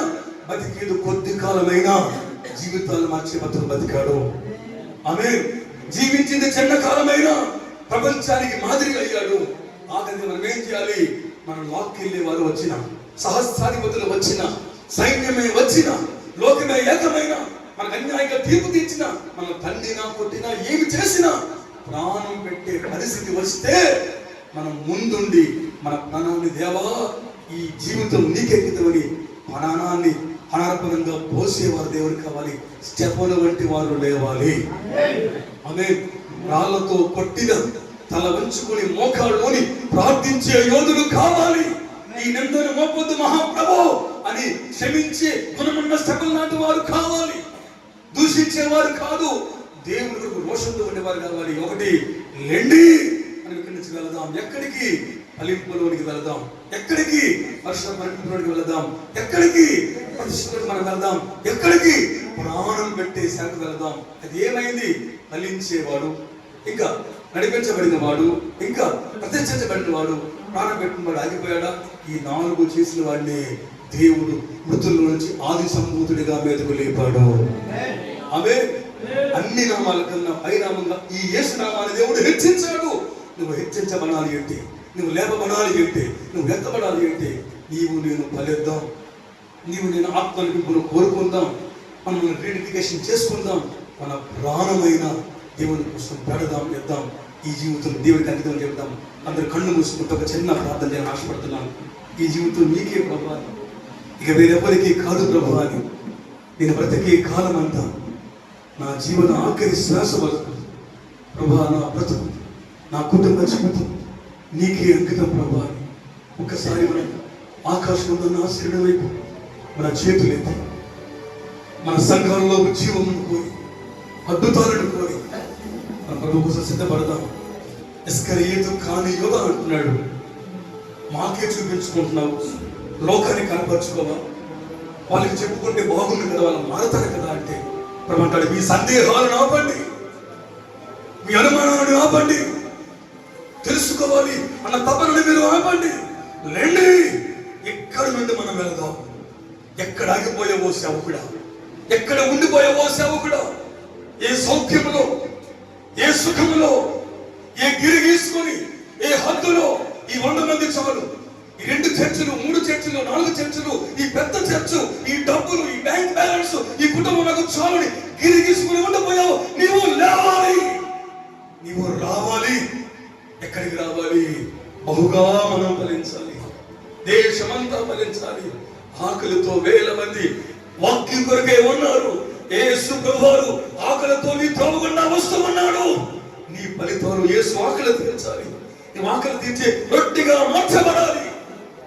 బతికేది కొద్ది కాలమైనా జీవితాలు మార్చే బతికాడు. ఆమె జీవించింది చిన్న కాలమైనా ప్రపంచానికి మాదిరిగా అయ్యాడు. ఆఖరికి మనం ఏం చేయాలి? మనం లాక్కెళ్ళే వారు వచ్చిన, సహస్రాధిపతులు వచ్చిన, సైన్యమే వచ్చిన, లోకమే ఏకమైన, మనకు అన్యాయంగా తీర్పు తీర్చిన, మన తండ్రినా కొట్టినా ఏమి చేసినా ప్రాణం పెట్టే పరిస్థితి వస్తే మనం ముందుండి మన ప్రాణాన్ని, దేవా ఈ జీవితం నీకెక్కితమని ప్రాణాన్ని అనార్పణంగా పోసేవారు దేవుడు కావాలి. స్టెఫను వంటి వారు లేవాలి. ఆమె రాళ్లతో కొట్టిన తల వంచుకొని మోకాళ్ళలోని ప్రార్థించే యోధులు కావాలి. ఈ నిందను మోపొద్దు మహాప్రభు అని క్షమించే గుణమున్న స్టెఫను లాంటి వారు కావాలి. దూషించేవారు కాదు, దేవుడికి రోషంతో ఉండేవారు కావాలి. ఒకటి లెండి మనం ఇక్కడి నుంచి వెళదాం. ఎక్కడికి? ఫలింపులోనికి వెళదాం. ఎక్కడికి? పరిశుభ్రలోనికి వెళదాం. ఎక్కడికి? పరిశుభ్రతకి మనం వెళదాం. ఎక్కడికి? ప్రాణం పెట్టే శాఖకు వెళదాం. అది ఏమైంది? ఫలించేవాడు, ఇంకా నడిపించబడిన వాడు, ఇంకా ప్రతిష్ఠించబడిన వాడు, ప్రాణం పెట్టిన వాడు ఆగిపోయాడా? ఈ 4 చేసిన వాడిని దేవుడు మృతుల నుంచి ఆది సంభూతుడిగా మీదకు లేపాడు. ఆమె అన్ని నామాల కన్నా పైనామంగా ఈ యేసు నామాన్ని దేవుడు హెచ్చించాడు. నువ్వు హెచ్చించబడాలి అంటే, నువ్వు లేపబడాలి అంటే, నువ్వు ఎత్తబడాలి అంటే నీవు నేను ఫలిద్దాం. నీవు నేను ఆత్మనిపింపును కోరుకుందాం. మనం రీడెడికేషన్ చేసుకుందాం. మన ప్రాణమైన దేవుని కోసం పెడదాం, ఇద్దాం. ఈ జీవితం దేవుడికి అంకితం చెప్తాం. అందరు కళ్ళు మూసుకుంటూ ఒక చిన్న ప్రార్థన నేను ఆశపడుతున్నాను. ఈ జీవితం నీకే ప్రభు, ఇక వేరెవరికి కాదు ప్రభు అని. నేను బ్రతికే కాలం అంతా, నా జీవన ఆఖరి శ్వాస వరకు ప్రభా, నా బ్రతుకు, నా కుటుంబ జీవితం నీకే అంకితం ప్రభా అని ఒక్కసారి మనం ఆకాశంలో నా శరీరం వైపు మన చేతులెత్తి మన సంఘాలలో జీవమును కోరి, అద్భుతాలను కోరి మన ప్రభు కోసం సిద్ధపడదాం. ఇస్కరియోతు కాని యోధ అంటున్నాడు, మాకే చూపించుకుంటున్నావు, లోకానికి కనపరుచుకోవా, వాళ్ళకి చెప్పుకుంటే బాగుంది కదా, వాళ్ళు మారతారు కదా అంటే ప్రభు అంటాడు, మీ సందేహాలను ఆపండి, మీ అనుమానాలను ఆపండి, తెలుసుకోవాలి అన్న తపనని మీరు ఆపండి. లేండి, ఎక్కడి నుండి మనం వెళదాం? ఎక్కడ ఆగిపోయావో సేవకుడా, ఎక్కడ ఉండిపోయావో సేవకుడా, ఏ సౌఖ్యములో, ఏ సుఖములో, ఏ గిరి గీసుకొని, ఏ హద్దులో ఈ 100 మంది చాలు, ఈ 2 చర్చిలు, 3 చర్చిలు, 4 చర్చిలు, ఈ పెద్ద చర్చు, ఈ డబ్బులు, ఈ బ్యాంక్ బ్యాలెన్స్, ఈ కుటుంబం నాకు చాలని గిరి గీసుకుని ఉండిపోయావు. నీవు లేవాలి, నీవు రావాలి. ఎక్కడికి రావాలి? బహుగా మనం ఫలించాలి, దేశమంతా ఫలించాలి. ఆకలితో వేల మంది వాక్యం కొరకే ఉన్నారు. యేసు ప్రభువారు ఆకలితో నీ త్రోవగుండా వస్తూ ఉన్నాడు. నీ ఫలితాలు యేసు ఆకలి తీర్చాలి. నీ ఆకలి తీర్చే రొట్టెగా మార్చబడాలి.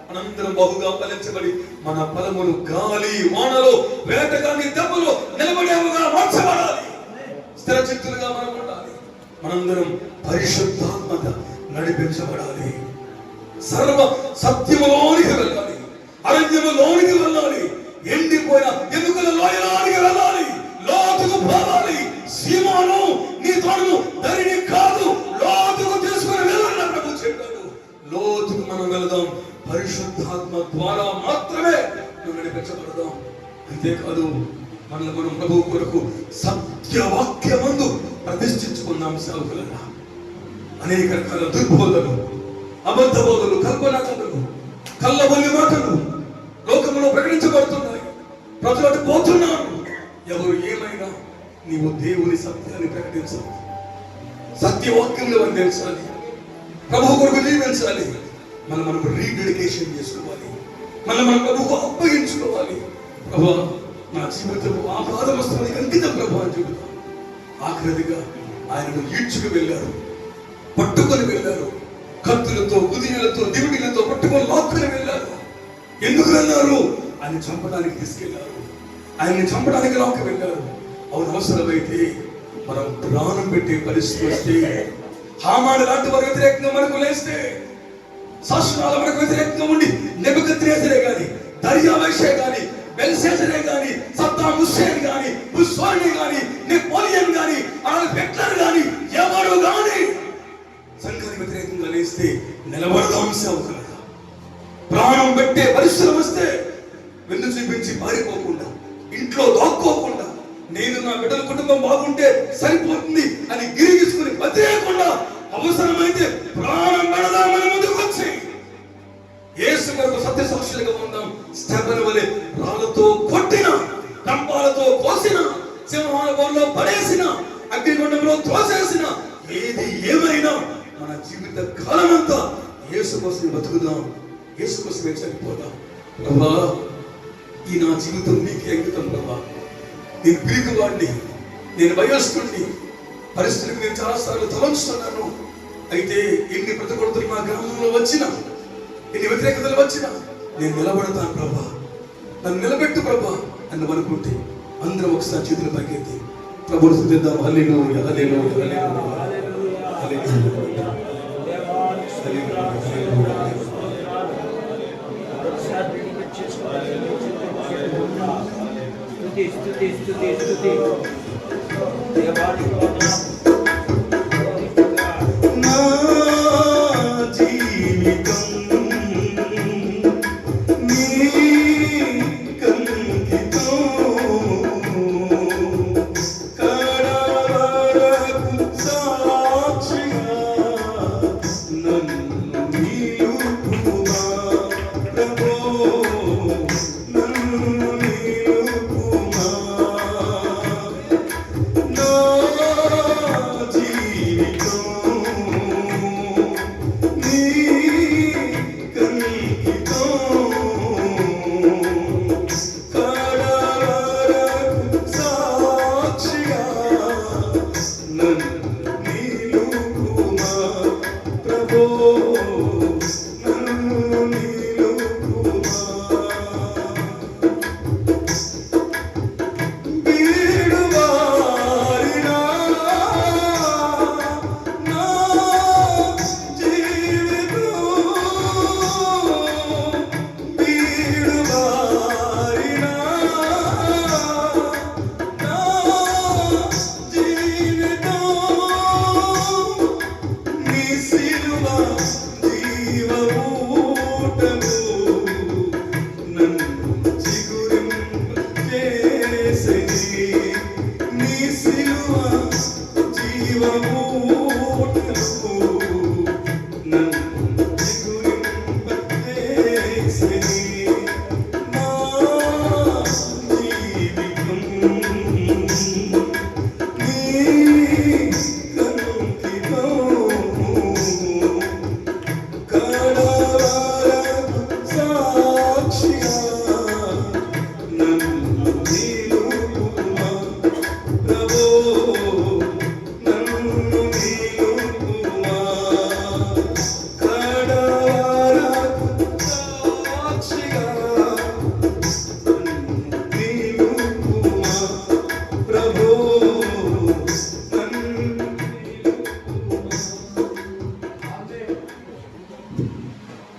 మనందరం బహుగా ఫలించబడి మన ఫలములు గాలి వానలో, వేటగాని దెబ్బలో నిలబడేవుగా మార్చబడాలి. స్థిర చిత్తులుగా మనం ఉండాలి. మనందరం పరిశుద్ధాత్మత నడిపించబడాలి. సర్వ సత్యములోనికి వెళ్ళాలి, అరణ్యములోనికి వెళ్ళాలి, ఎండిపోయిన ఎముకల లోయలోనికి వెళ్ళాలి, లోతుకు పోవాలి. సీమోను, నీ తోడు ధరిని కాదు, లోతుకు తీసుకుని వెళ్ళాలని ప్రభు చెప్పాడు. లోతుకు మనం వెళదాం. పరిశుద్ధాత్మ ద్వారా మాత్రమే నువ్వు నడిపించబడదాం. అంతేకాదు, మనల్ని మనం ప్రభు కొరకు సత్యవాక్యమందు ప్రతిష్ఠించుకున్నాం. సేవకులరా, అనేక రకాల దుర్బోధలు, అబద్ధ బోధలు, కల్పనా కథలు, కళ్ళబొల్లి మాటలు లోకంలో ప్రకటించబడుతున్నాయి. ప్రజలు అటు పోతున్నారు. ఎవరు ఏమైనా నీవు దేవుని సత్యాన్ని ప్రకటించాలి, సత్యవాక్యంలో అందించాలి, ప్రభు కొరకు జీవించాలి. మనం రీడెడికేషన్ చేసుకోవాలి, మనం ప్రభుకు అప్పగించుకోవాలి. ప్రభు, నా జీవితం ఆపాదమస్తానికి అంకితం ప్రభు అని చెబుతాం. ఆఖరిగా ఆయనను ఈడ్చుకు వెళ్ళారు, పట్టుకొని వెళ్ళారు, కత్తులతో, గుదిలతో, దివిటీలతో పట్టుకొని లాక్కుని వెళ్ళారు. ఎందుకు వెళ్ళారు? ఆయన చంపడానికి తీసుకెళ్లారు, ఆయన్ని చంపడానికి లాక్కు వెళ్ళారు. అవును, అవసరమైతే మనం ప్రాణం పెట్టే పరిస్థితి వస్తే, హామాను లాంటి వారు వ్యతిరేకంగా మనకు లేస్తే, శాసనాల మనకు వ్యతిరేకంగా ఉండి నెబుకద్నెజరే గాని, దర్యావేషే గాని, బెల్షస్సరే గాని, సద్దాం హుస్సేన్ గాని, ముస్సోలినీ గాని, నెపోలియన్ గాని, అడాల్ఫ్ హిట్లర్ గాని, ఎవరు గాని సంఘానికి వ్యతిరేకంగా లేస్తే నిలబడదాం సేవకులుగా. ప్రాణం పెట్టే పరిశ్రమ వస్తే వెన్ను చూపించి పారిపోకుండా, ఇంట్లో దాక్కోకుండా, నేను నా బిడ్డల కుటుంబం బాగుంటే సరిపోతుంది అని గిరిగించుకుని బతికేయకుండా అవసరమైతే ప్రాణం పెడదామని ముందుకు వచ్చి యేసు కొరకు సత్య సాక్షులుగా ఉందాం. స్టెఫెను వలె రాళ్లతో కొట్టిన, రంపాలతో కోసిన, సింహాల బోన్లో పడేసిన, అగ్నిగుండంలో త్రోసేసిన, ఏది ఏమైనా మన జీవిత కాలమంతా యేసు కోసం బతుకుదాం, యేసు కోసమే చనిపోదాం. ప్రభా, ఈ నా జీవితం నీకే అంకితం ప్రభా. నేను పిరికివాడిని, నేను భయస్తుడిని, పరిస్థితులకు నేను చాలాసార్లు తలంచుతున్నాను. అయితే ఎన్ని ప్రతికూలతలు నా గ్రామంలో వచ్చినా, ఎన్ని వ్యతిరేకతలు వచ్చినా నేను నిలబడతాను ప్రభా, నన్ను నిలబెట్టు ప్రభా అని అనుకుంటే అందరం ఒకసారి చేతులు పైకెత్తి ప్రభువును స్తుతిద్దాం. హల్లెలూయా, హల్లెలూయా, హల్లెలూయా, హల్లెలూయా. నా జీవితం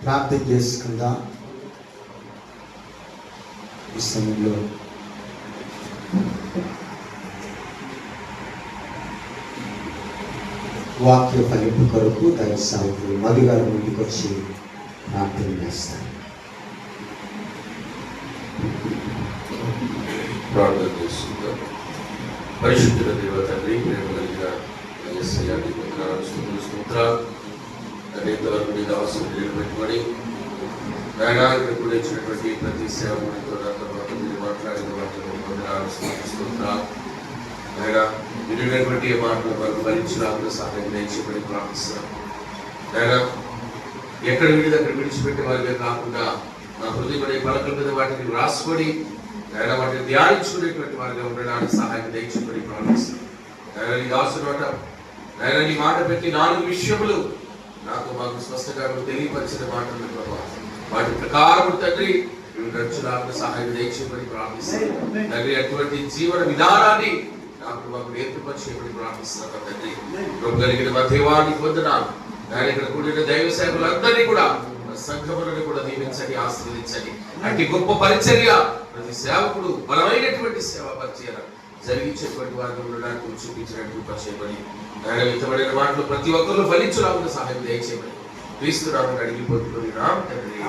ప్రార్థన చేసుకుందాం. ఈ సమయంలో వాక్య ఫలింపు కొరకు దైవ సేవకులు మధు గారు ముందుకు వచ్చి ప్రార్థన చేస్తారు. ప్రార్థన చేసుకుందాం. పరిశుద్ధ దేవ తండ్రి, ప్రేమ కలిగిన యేసయ్య నీకు వందనాలు, స్తుతులు, స్తోత్రాలు. ఇంతవరకు నీ దాసుని నిలబెట్టుకొని నాయనానికి కూడా ఇచ్చినటువంటి ప్రతి సేవకుడితో నాతో మీరు మాట్లాడిన వాటిని వందనాలు, స్తుతులు, స్తోత్రాలు. నాయనా, విరిగినటువంటి మాటలు మనకు భరించినప్పుడు సహాయం దయచేయమని ప్రార్థిస్తున్నాం. నాయనా, ఎక్కడ విడిది అక్కడ విడిచిపెట్టే వారిగా కాకుండా నా హృదయపడే పలకల మీద వాటిని రాసుకొని నాయన వాటిని ధ్యానించుకునేటువంటి వారిగా ఉండడానికి సహాయం దయచేయమని ప్రార్థిస్తున్నాం. నాయన నీ దాసుడు మాట, నాయన నీ మాట పెట్టి 4 విషయములు నాకు మాకు స్పష్టంగా తెలియపరిచిన మాటలు ప్రభావ, వాటి ప్రకారం తండ్రి నడుచులాగా సహాయం దయచేయమని ప్రార్థిస్తున్నాం. తండ్రి అటువంటి జీవన విధానాన్ని నాకు మాకు నేర్పరిచేయమని ప్రార్థిస్తున్నాం. తండ్రి కృప కలిగిన మా దేవానికి వందనాలు. ఆయన ఇక్కడ కూడిన దైవ సేవకులందరినీ కూడా సంఘములను కూడా దీవించండి, ఆశీర్వదించండి. అట్టి గొప్ప పరిచర్య ప్రతి సేవకుడు బలమైనటువంటి సేవ పరిచర్య జరిగించేటువంటి వారిని ఉండడానికి చూపించినట్టు కృప చేయమని, ఆయన విత్తబడిన మాటలు ప్రతి ఒక్కరు ఫలించడానికి సహాయం దయచేయమని క్రీస్తు నామమున అడిగి పొందుకొని తండ్రి.